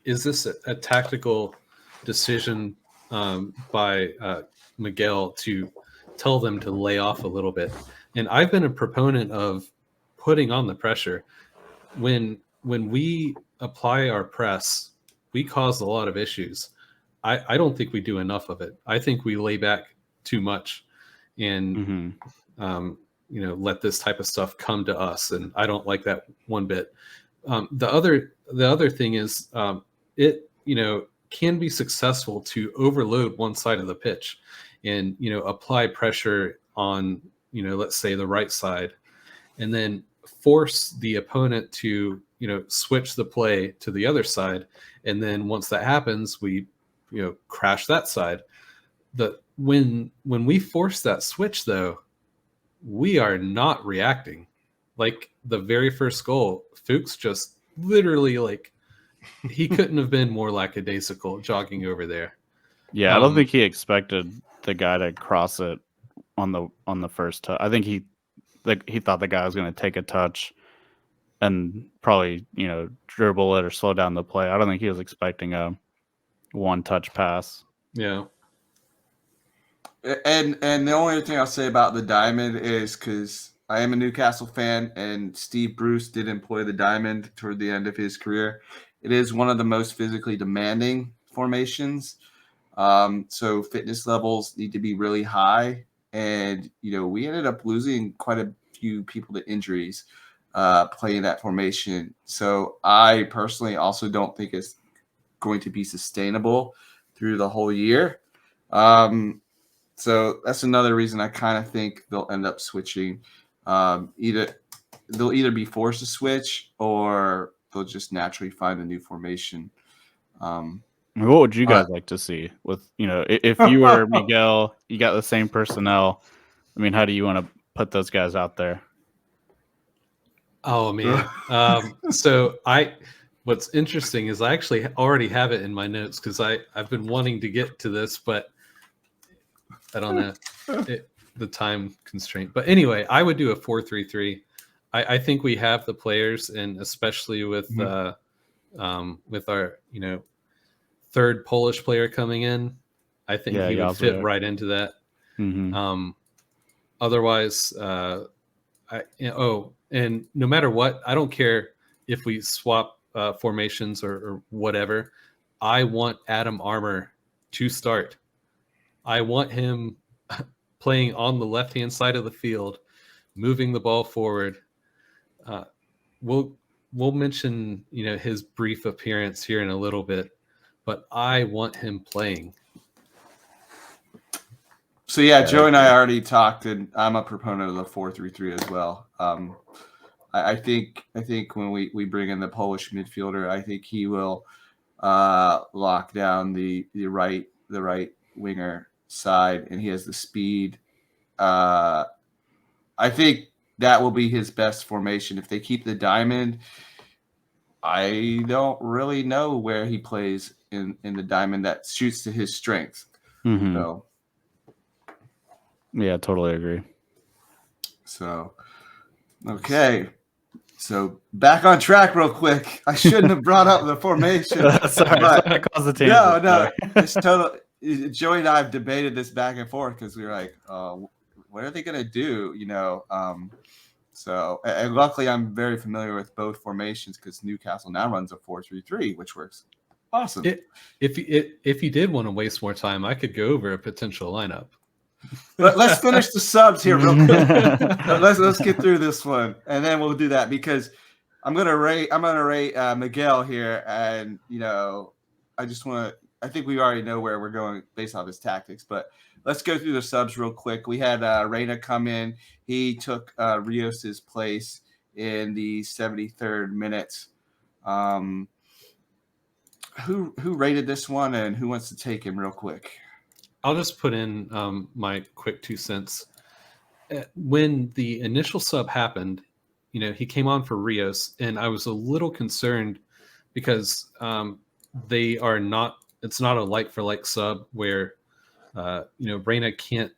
Speaker 1: is this a tactical decision by Miguel to tell them to lay off a little bit? And I've been a proponent of putting on the pressure. When we apply our press, we cause a lot of issues. I don't think we do enough of it. I think we lay back too much. And let this type of stuff come to us, and I don't like that one bit. The other thing is it can be successful to overload one side of the pitch and apply pressure on let's say the right side, and then force the opponent to switch the play to the other side, and then once that happens, we crash that side. When we force that switch, though, we are not reacting. Like the very first goal, Fuchs just literally, like, he couldn't have been more lackadaisical jogging over there.
Speaker 2: Yeah, I don't think he expected the guy to cross it on the first touch. I think he thought the guy was going to take a touch and probably dribble it or slow down the play. I don't think he was expecting a one-touch pass.
Speaker 1: Yeah.
Speaker 3: And the only other thing I'll say about the diamond is, because I am a Newcastle fan, and Steve Bruce did employ the diamond toward the end of his career. It is one of the most physically demanding formations. So fitness levels need to be really high. And, we ended up losing quite a few people to injuries playing that formation. So I personally also don't think it's going to be sustainable through the whole year. So that's another reason I kind of think they'll end up switching. They'll either be forced to switch, or they'll just naturally find a new formation.
Speaker 2: What would you guys like to see with, if you were Miguel, you got the same personnel. I mean, how do you want to put those guys out there?
Speaker 1: Oh man. So what's interesting is I actually already have it in my notes, because I've been wanting to get to this, but I don't know the time constraint. But anyway, I would do a 4-3-3. I think we have the players, and especially with our third Polish player coming in, I think he would fit right into that.
Speaker 2: Mm-hmm.
Speaker 1: Otherwise, and no matter what, I don't care if we swap formations or whatever. I want Adam Armour to start. I want him playing on the left-hand side of the field, moving the ball forward. We'll mention his brief appearance here in a little bit, but I want him playing.
Speaker 3: So yeah, Joe and I already talked, and I'm a proponent of the 4-3-3 as well. I think when we bring in the Polish midfielder, I think he will lock down the right winger side, and he has the speed. I think that will be his best formation. If they keep the diamond, I don't really know where he plays in the diamond that shoots to his strength.
Speaker 2: Mm-hmm.
Speaker 3: So,
Speaker 2: yeah, totally agree.
Speaker 3: So, okay. So back on track real quick. I shouldn't have brought up the formation.
Speaker 2: Sorry, I caused the tangent.
Speaker 3: No. It's total. Joey and I have debated this back and forth, because we were like, what are they going to do? So, and luckily I'm very familiar with both formations, because Newcastle now runs a 4-3-3, which works awesome.
Speaker 1: If you did want to waste more time, I could go over a potential lineup.
Speaker 3: But let's finish the subs here real quick. Let's get through this one, and then we'll do that, because I'm gonna rate Miguel here, and I think we already know where we're going based off his tactics, but let's go through the subs real quick. We had Reyna come in. He took Rios's place in the 73rd minute. Who rated this one, and who wants to take him real quick?
Speaker 1: I'll just put in my quick 2 cents. When the initial sub happened, he came on for Rios, and I was a little concerned, because they are not. It's not a like for like sub where Reyna can't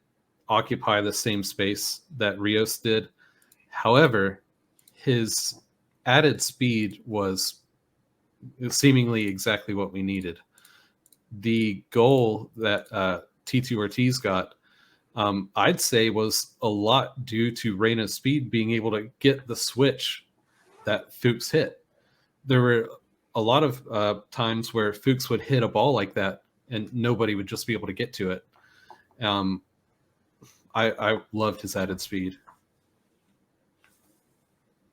Speaker 1: occupy the same space that Rios did. However, his added speed was seemingly exactly what we needed. The goal that Titi Ortiz got, I'd say, was a lot due to Reyna's speed being able to get the switch that Fuchs hit. There were a lot of times where Fuchs would hit a ball like that, and nobody would just be able to get to it. I loved his added speed.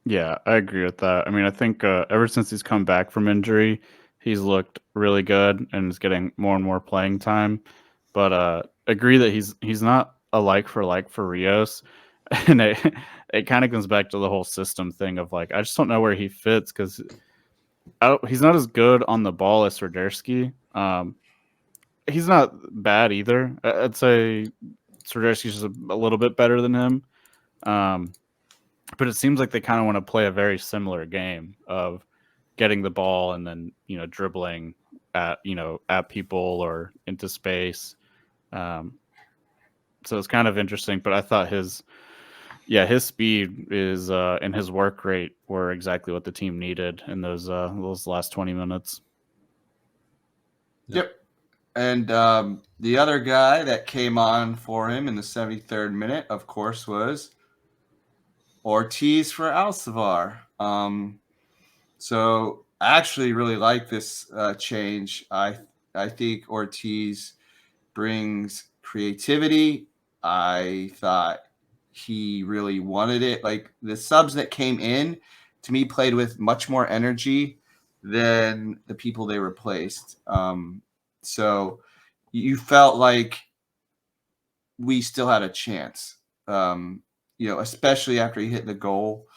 Speaker 2: Yeah, I agree with that. I mean, I think ever since he's come back from injury, he's looked really good and is getting more and more playing time. But agree that he's not a like for Rios, and it kind of comes back to the whole system thing of like I just don't know where he fits because he's not as good on the ball as Swiderski. He's not bad either. I'd say Swiderski's just a little bit better than him. Um, but it seems like they kind of want to play a very similar game of getting the ball and then dribbling at people or into space. So it's kind of interesting. But I thought his speed is and his work rate were exactly what the team needed in those last 20 minutes.
Speaker 3: Yep. And the other guy that came on for him in the 73rd minute, of course, was Ortiz for Alcivar. So I actually really like this change. I think Ortiz brings creativity. I thought he really wanted it. Like the subs that came in, to me, played with much more energy than the people they replaced. So you felt like we still had a chance. Especially after he hit the goal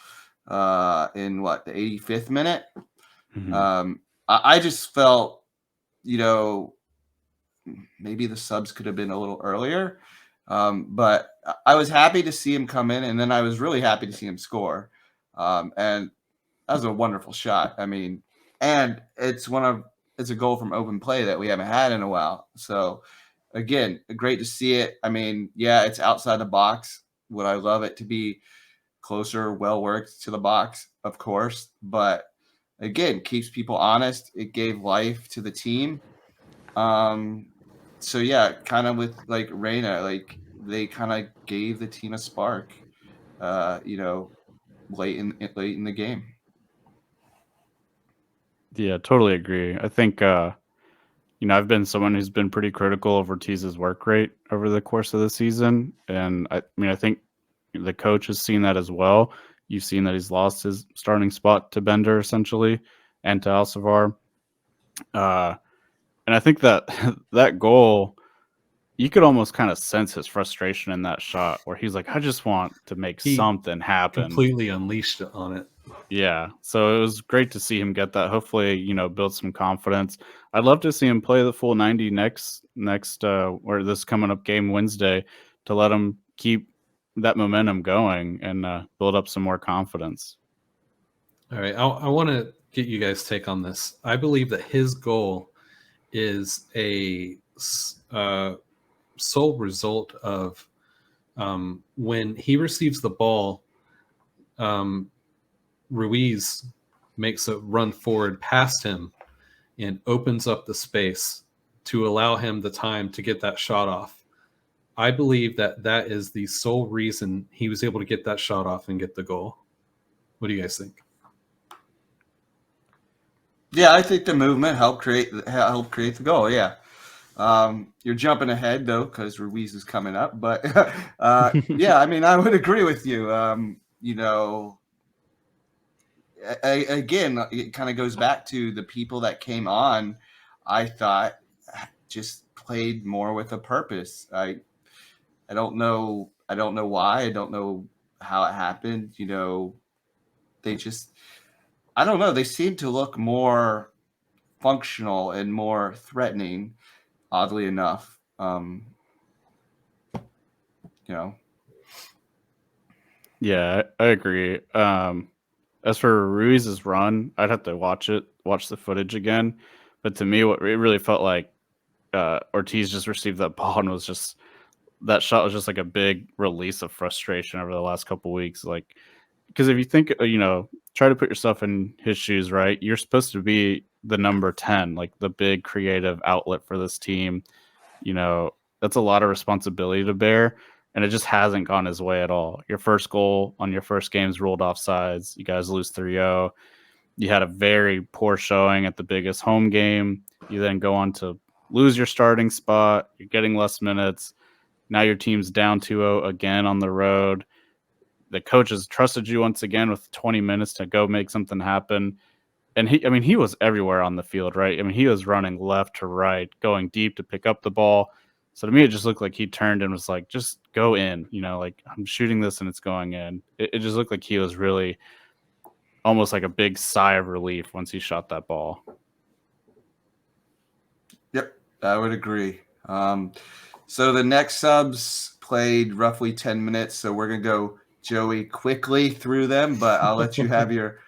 Speaker 3: in the 85th minute.
Speaker 2: Mm-hmm.
Speaker 3: I just felt, maybe the subs could have been a little earlier. But I was happy to see him come in, and then I was really happy to see him score. And that was a wonderful shot. I mean, and it's a goal from open play that we haven't had in a while. So again, great to see it. I mean, yeah, it's outside the box. Would I love it to be closer, well worked to the box? Of course. But again, keeps people honest. It gave life to the team. So yeah, kind of with like Reyna, like they kind of gave the team a spark, late in the game.
Speaker 2: Yeah, totally agree. I think I've been someone who's been pretty critical of Ortiz's work rate over the course of the season, and I think the coach has seen that as well. You've seen that he's lost his starting spot to Bender essentially, and to Alcivar. And I think that that goal, you could almost kind of sense his frustration in that shot, where he's like, "I just want to make something happen."
Speaker 1: Completely unleashed on it.
Speaker 2: Yeah, so it was great to see him get that. Hopefully, build some confidence. I'd love to see him play the full 90 next or this coming up game Wednesday to let him keep that momentum going and build up some more confidence.
Speaker 1: All right, I want to get you guys' take on this. I believe that his goal is a sole result of when he receives the ball, Ruiz makes a run forward past him and opens up the space to allow him the time to get that shot off. I believe that is the sole reason he was able to get that shot off and get the goal. What do you guys think?
Speaker 3: Yeah, I think the movement helped create the goal. Yeah. You're jumping ahead though because Ruiz is coming up, but yeah, I mean, I would agree with you. Again, it kind of goes back to the people that came on. I thought just played more with a purpose. I don't know why. I don't know how it happened. They just, I don't know. They seem to look more functional and more threatening, oddly enough.
Speaker 2: Yeah, I agree. As for Ruiz's run, I'd have to watch the footage again. But to me, what it really felt like Ortiz just received that ball and was just that shot was just like a big release of frustration over the last couple of weeks. Like, because if you think, try to put yourself in his shoes, right? You're supposed to be the number 10, like the big creative outlet for this team. That's a lot of responsibility to bear. And it just hasn't gone his way at all. Your first goal on your first game's ruled offsides. You guys lose 3-0. You had a very poor showing at the biggest home game. You then go on to lose your starting spot. You're getting less minutes. Now your team's down 2-0 again on the road. the coaches trusted you once again with 20 minutes to go make something happen. And he was everywhere on the field, right? I mean, he was running left to right, going deep to pick up the ball. So to me, it just looked like he turned and was like, just go in, like I'm shooting this and it's going in. It just looked like he was really almost like a big sigh of relief once he shot that ball.
Speaker 3: Yep, I would agree. So the next subs played roughly 10 minutes. So we're going to go, Joey, quickly through them, but I'll let you have your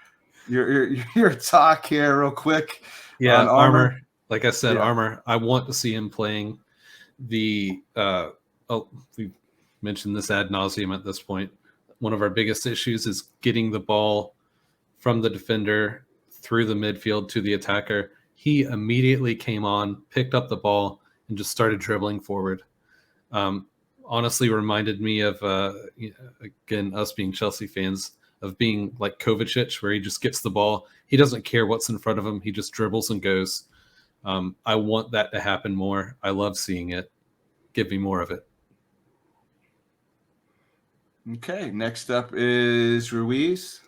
Speaker 3: talk here real quick.
Speaker 1: Yeah,
Speaker 3: on Armour.
Speaker 1: Like I said,
Speaker 3: Yeah.
Speaker 1: Armour, I want to see him playing we've mentioned this ad nauseum at this point. One of our biggest issues is getting the ball from the defender through the midfield to the attacker. He immediately came on, picked up the ball, and just started dribbling forward. Honestly reminded me of, again, us being Chelsea fans, of being like Kovacic, where he just gets the ball. He doesn't care what's in front of him. He just dribbles and goes. I want that to happen more. I love seeing it. Give me more of it.
Speaker 3: Okay, next up is Ruiz.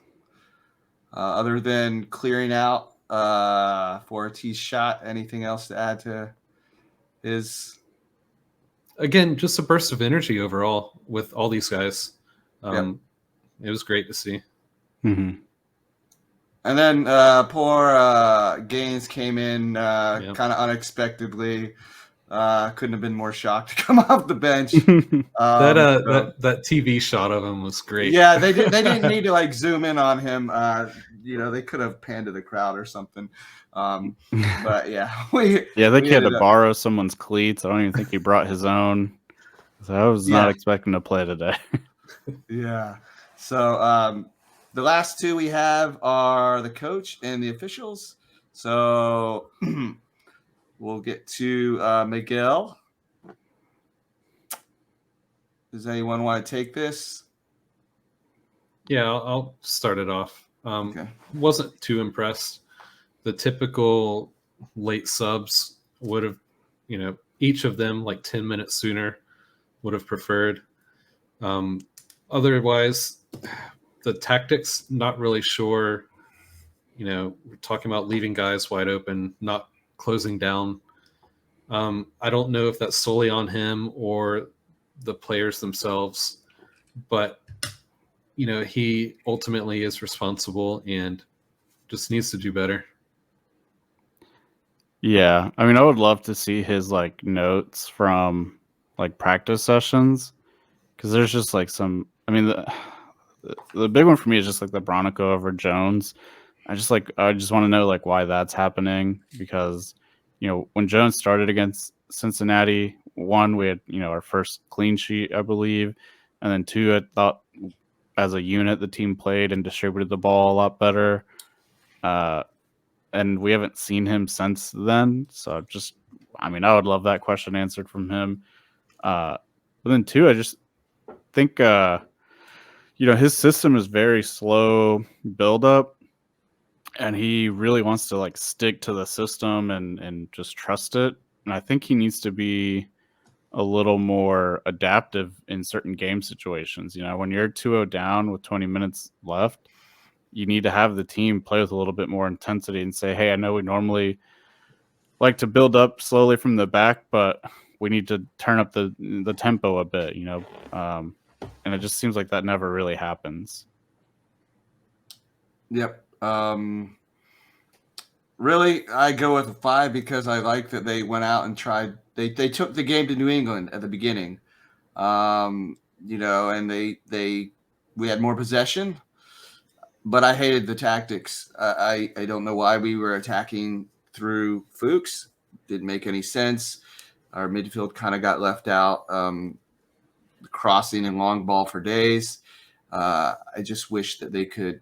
Speaker 3: Other than clearing out for Ortiz shot, anything else to add to his?
Speaker 1: Again, just a burst of energy overall with all these guys. It was great to see.
Speaker 2: Mm-hmm.
Speaker 3: And then poor Gaines came in kind of unexpectedly. Couldn't have been more shocked to come off the bench.
Speaker 1: That TV shot of him was great.
Speaker 3: Yeah, they didn't need to like zoom in on him. They could have panned to the crowd or something. But yeah,
Speaker 2: I think he had to borrow someone's cleats. I don't even think he brought his own. So I was not expecting to play today.
Speaker 3: Yeah. So the last two we have are the coach and the officials. So we'll get to Miguel. Does anyone want to take this?
Speaker 1: Yeah, I'll start it off.
Speaker 3: Okay.
Speaker 1: Wasn't too impressed. The typical late subs would have, each of them like 10 minutes sooner would have preferred. Otherwise, the tactics, not really sure. We're talking about leaving guys wide open, not closing down. I don't know if that's solely on him or the players themselves, but he ultimately is responsible and just needs to do better.
Speaker 2: Yeah, I mean, I would love to see his like notes from like practice sessions, because there's just like some. I mean, the big one for me is just like the Bronico over Jones. I just want to know like why that's happening, because when Jones started against Cincinnati, one, we had our first clean sheet, I believe, and then two, I thought as a unit the team played and distributed the ball a lot better. And we haven't seen him since then. So I would love that question answered from him. But then two, I just think, his system is very slow build up, and he really wants to like stick to the system and just trust it. And I think he needs to be a little more adaptive in certain game situations. When you're 2-0 down with 20 minutes left, you need to have the team play with a little bit more intensity and say, hey, I know we normally like to build up slowly from the back, but we need to turn up the tempo a bit, and it just seems like that never really happens.
Speaker 3: Yep. Really, I go with a 5 because I like that they went out and tried. They took the game to New England at the beginning, and we had more possession. But I hated the tactics. I don't know why we were attacking through Fuchs. Didn't make any sense. Our midfield kind of got left out. Crossing and long ball for days. I just wish that they could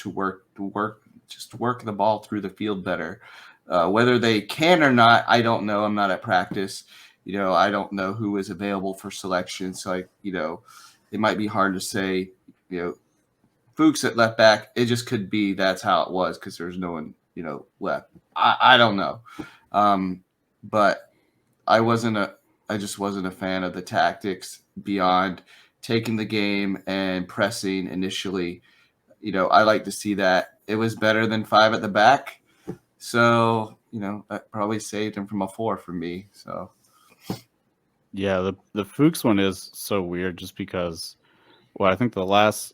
Speaker 3: work the ball through the field better. Whether they can or not, I don't know. I'm not at practice. I don't know who is available for selection. So it might be hard to say. Fuchs at left back, it just could be that's how it was because there's no one, left. I don't know. But I just wasn't a fan of the tactics beyond taking the game and pressing initially. I like to see that. It was better than 5 at the back. So, that probably saved him from a 4 for me. So,
Speaker 2: yeah, the Fuchs one is so weird just because, I think the last,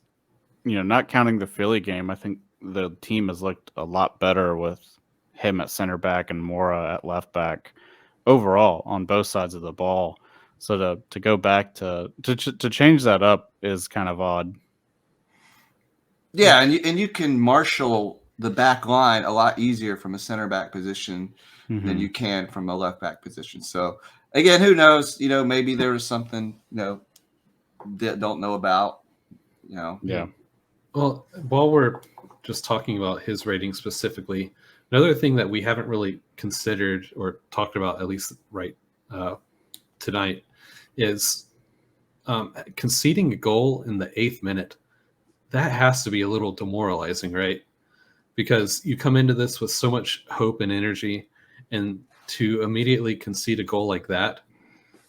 Speaker 2: not counting the Philly game, I think the team has looked a lot better with him at center back and Mora at left back overall on both sides of the ball. So to go back to change that up is kind of odd.
Speaker 3: Yeah, and you can marshal the back line a lot easier from a center back position than you can from a left back position. So again, who knows? Maybe there was something that don't know about.
Speaker 2: Yeah.
Speaker 1: Well, while we're just talking about his rating specifically, another thing that we haven't really considered or talked about, at least tonight, is conceding a goal in the 8th minute. That has to be a little demoralizing, right? Because you come into this with so much hope and energy, and to immediately concede a goal like that,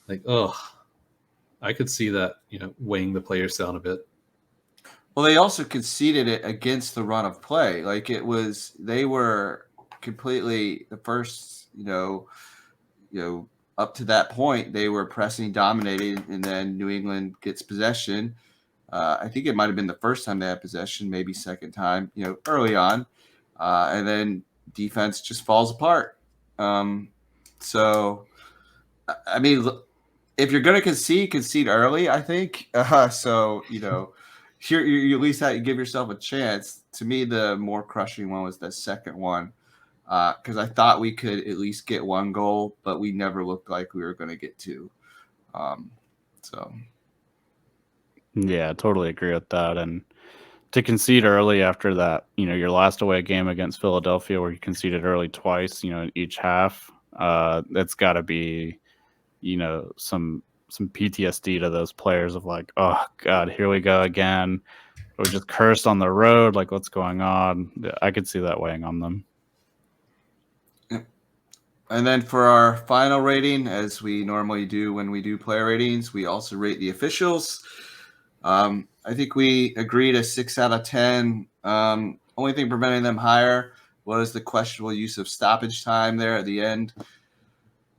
Speaker 1: I could see that, weighing the players down a bit.
Speaker 3: Well, they also conceded it against the run of play. Like they were completely the first, up to that point, they were pressing, dominating, and then New England gets possession. I think it might have been the first time they had possession, maybe second time, early on. And then defense just falls apart. So, I mean, if you're going to concede early, I think. So, here you at least have to give yourself a chance. To me, the more crushing one was the second one. Because I thought we could at least get 1 goal, but we never looked like we were going to get 2. So.
Speaker 2: Yeah, I totally agree with that. And to concede early after that, your last away game against Philadelphia where you conceded early twice, in each half, that's got to be, some PTSD to those players of like, oh, God, here we go again. We're just cursed on the road. Like, what's going on? I could see that weighing on them.
Speaker 3: And then for our final rating, as we normally do when we do player ratings, we also rate the officials. I think we agreed a 6 out of 10. Only thing preventing them higher was the questionable use of stoppage time there at the end.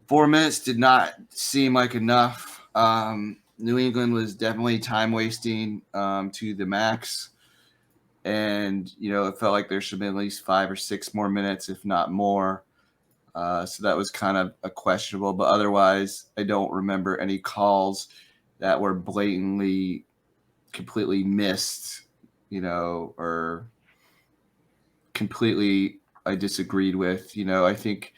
Speaker 3: 4 minutes did not seem like enough. New England was definitely time wasting to the max. And, it felt like there should have been at least 5 or 6 more minutes, if not more. So that was kind of a questionable. But otherwise, I don't remember any calls that were blatantly completely missed, or completely I disagreed with. I think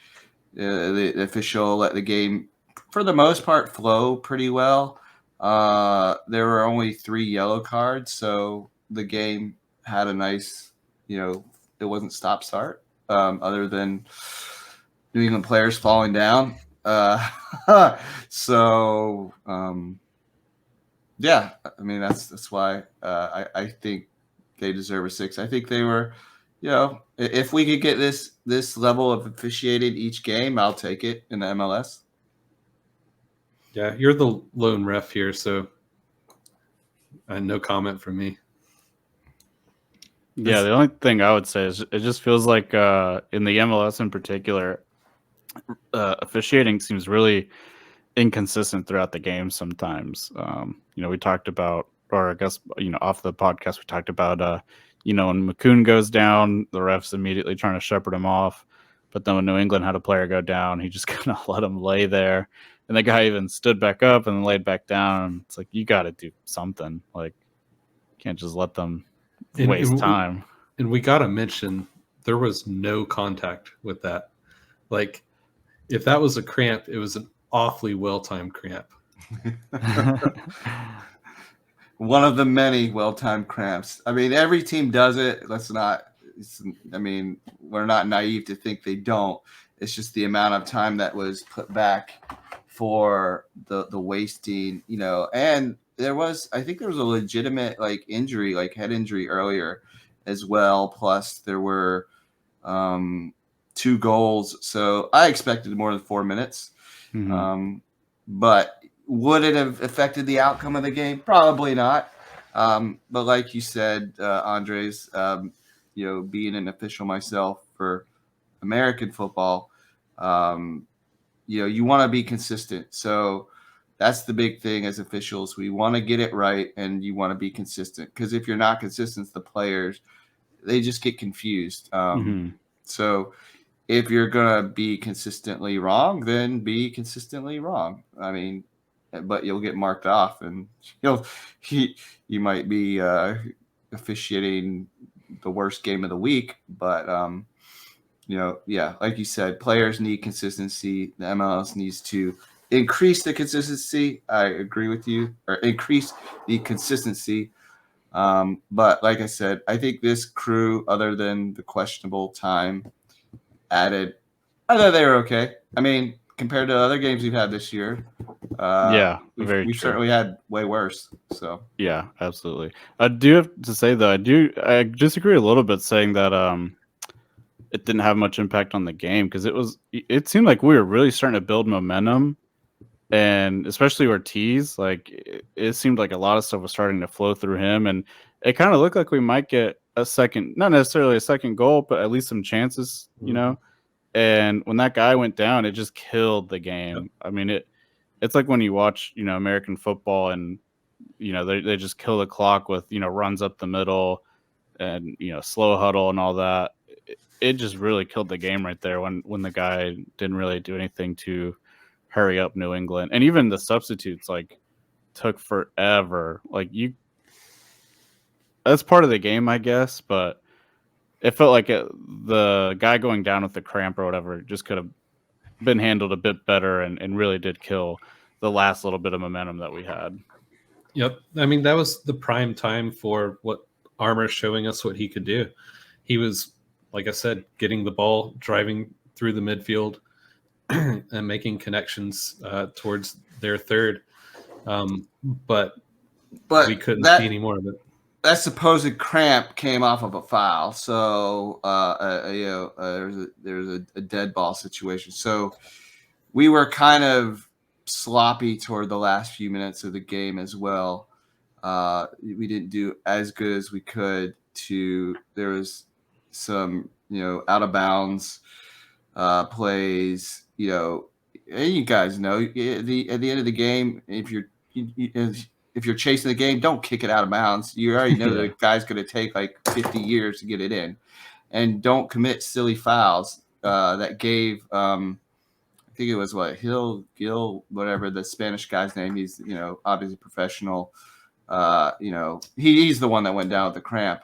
Speaker 3: the official let the game, for the most part, flow pretty well. There were only 3 yellow cards, so the game had a nice, it wasn't stop-start, other than New England players falling down. So, yeah, I mean, that's why I think they deserve a 6. I think they were, if we could get this level of officiated each game, I'll take it in the MLS.
Speaker 1: Yeah, you're the lone ref here, so no comment from me.
Speaker 2: Yeah, the only thing I would say is it just feels like in the MLS in particular, officiating seems really inconsistent throughout the game sometimes. We talked about, or I guess, off the podcast, we talked about, when Makoun goes down, the ref's immediately trying to shepherd him off. But then when New England had a player go down, he just kind of let him lay there. And the guy even stood back up and laid back down. It's like, you got to do something. Like, you can't just let them waste time.
Speaker 1: And we got to mention, there was no contact with that. Like, if that was a cramp, it was an awfully well-timed cramp.
Speaker 3: One of the many well-timed cramps. I mean, every team does it. We're not naive to think they don't. It's just the amount of time that was put back for the wasting, and I think there was a legitimate injury, head injury earlier as well. Plus there were 2 goals. So I expected more than 4 minutes.
Speaker 2: Mm-hmm.
Speaker 3: But Would it have affected the outcome of the game? Probably not. But like you said, Andres, being an official myself for American football, you want to be consistent. So that's the big thing as officials. We want to get it right, and you want to be consistent, because if you're not consistent, the players, they just get confused. So if you're going to be consistently wrong, then be consistently wrong. I mean, but you'll get marked off, and you might be officiating the worst game of the week. But like you said, players need consistency. The MLS needs to increase the consistency. I agree with you, or increase the consistency. But like I said, I think this crew, other than the questionable time added, I thought they were okay. I mean, compared to other games we've had this year, we've certainly had way worse. So
Speaker 2: yeah, absolutely. I do have to say though, I disagree a little bit saying that it didn't have much impact on the game, because it seemed like we were really starting to build momentum, and especially Ortiz, like it seemed like a lot of stuff was starting to flow through him, and it kind of looked like we might get a second, not necessarily a second goal, but at least some chances, And when that guy went down, it just killed the game. I mean, it's like when you watch, American football, and they just kill the clock with runs up the middle and slow huddle and all that. It just really killed the game right there when the guy didn't really do anything to hurry up New England. And even the substitutes took forever. That's part of the game, I guess, but it felt like the guy going down with the cramp or whatever just could have been handled a bit better, and really did kill the last little bit of momentum that we had.
Speaker 1: Yep. I mean, that was the prime time for what Armour showing us what he could do. He was, like I said, getting the ball, driving through the midfield, and making connections towards their third. But we couldn't see any more of it.
Speaker 3: That supposed cramp came off of a foul, so there's a dead ball situation. So we were kind of sloppy toward the last few minutes of the game as well. We didn't do as good as we could. There was some out of bounds plays. And you guys know at the end of the game, if you're chasing the game, don't kick it out of bounds. You already know the guy's going to take like 50 years to get it in. And don't commit silly fouls that gave, I think it was Gil, whatever the Spanish guy's name. He's, obviously professional. He's the one that went down with the cramp.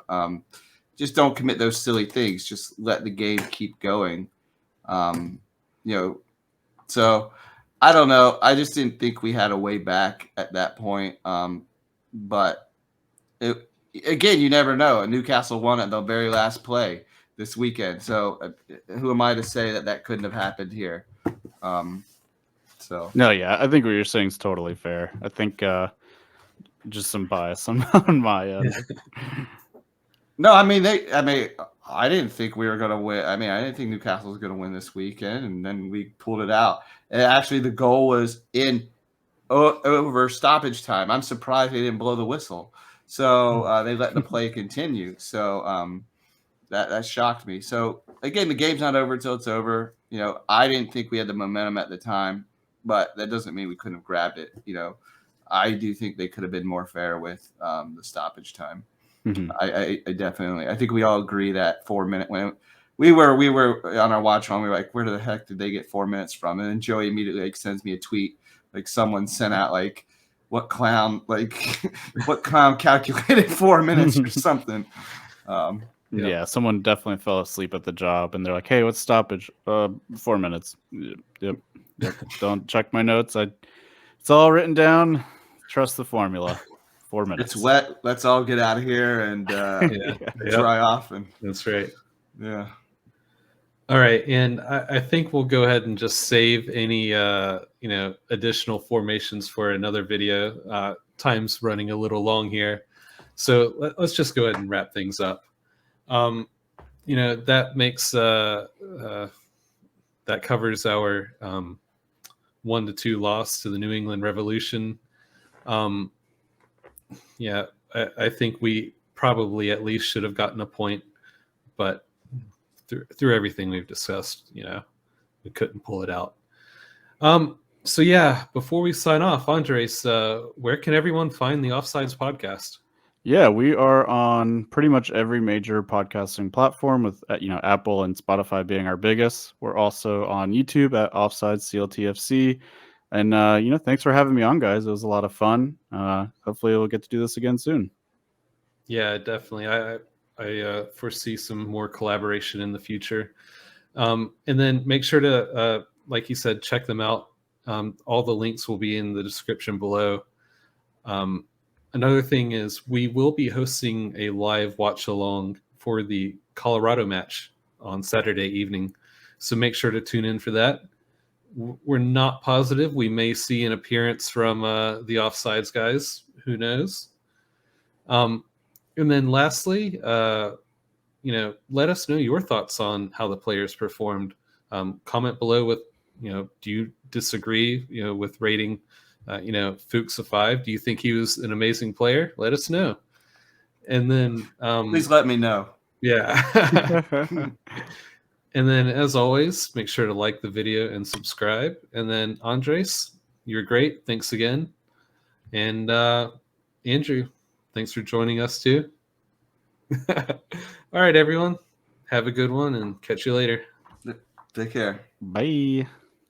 Speaker 3: Just don't commit those silly things. Just let the game keep going. So I don't know. I just didn't think we had a way back at that point. But again, you never know. Newcastle won at the very last play this weekend. So who am I to say that couldn't have happened here?
Speaker 2: No, yeah, I think what you're saying is totally fair. I think just some bias on my end.
Speaker 3: No, I mean, I didn't think we were going to win. I mean, I didn't think Newcastle was going to win this weekend, and then we pulled it out. And actually, the goal was in over stoppage time. I'm surprised they didn't blow the whistle. So they let the play continue. So that shocked me. So again, the game's not over until it's over. I didn't think we had the momentum at the time, but that doesn't mean we couldn't have grabbed it. I do think they could have been more fair with the stoppage time. Mm-hmm. I definitely. I think we all agree that 4 minute when we were on our watch on, we were like, where the heck did they get 4 minutes from? And then Joey immediately sends me a tweet, someone sent out what clown calculated 4 minutes or something.
Speaker 2: Yeah, someone definitely fell asleep at the job, and they're like, "Hey, what's stoppage? 4 minutes." Yep. Don't check my notes. It's all written down. Trust the formula. 4 minutes.
Speaker 3: It's wet. Let's all get out of here and dry off. And
Speaker 1: that's right.
Speaker 3: Yeah.
Speaker 1: All right, and I think we'll go ahead and just save any additional formations for another video. Time's running a little long here, so let's just go ahead and wrap things up. That makes that covers our 1-2 loss to the New England Revolution. Yeah, I think we probably at least should have gotten a point, but through everything we've discussed, we couldn't pull it out. So yeah, before we sign off, Andres, where can everyone find the Offsides podcast?
Speaker 2: Yeah, we are on pretty much every major podcasting platform, with Apple and Spotify being our biggest. We're also on YouTube at Offsides CLTFC. And thanks for having me on, guys. It was a lot of fun. Hopefully we'll get to do this again soon.
Speaker 1: Yeah, definitely. I foresee some more collaboration in the future. And then make sure to, like you said, check them out. All the links will be in the description below. Another thing is we will be hosting a live watch along for the Colorado match on Saturday evening. So make sure to tune in for that. We're not positive. We may see an appearance from the Offsides guys. Who knows? And then lastly, let us know your thoughts on how the players performed. Comment below with, do you disagree, with rating, Fuchs a 5? Do you think he was an amazing player? Let us know. And then
Speaker 3: please let me know.
Speaker 1: Yeah. And then, as always, make sure to like the video and subscribe. And then, Andres, you're great. Thanks again. And Andrew, thanks for joining us too. All right, everyone. Have a good one and catch you later.
Speaker 3: Take care.
Speaker 2: Bye.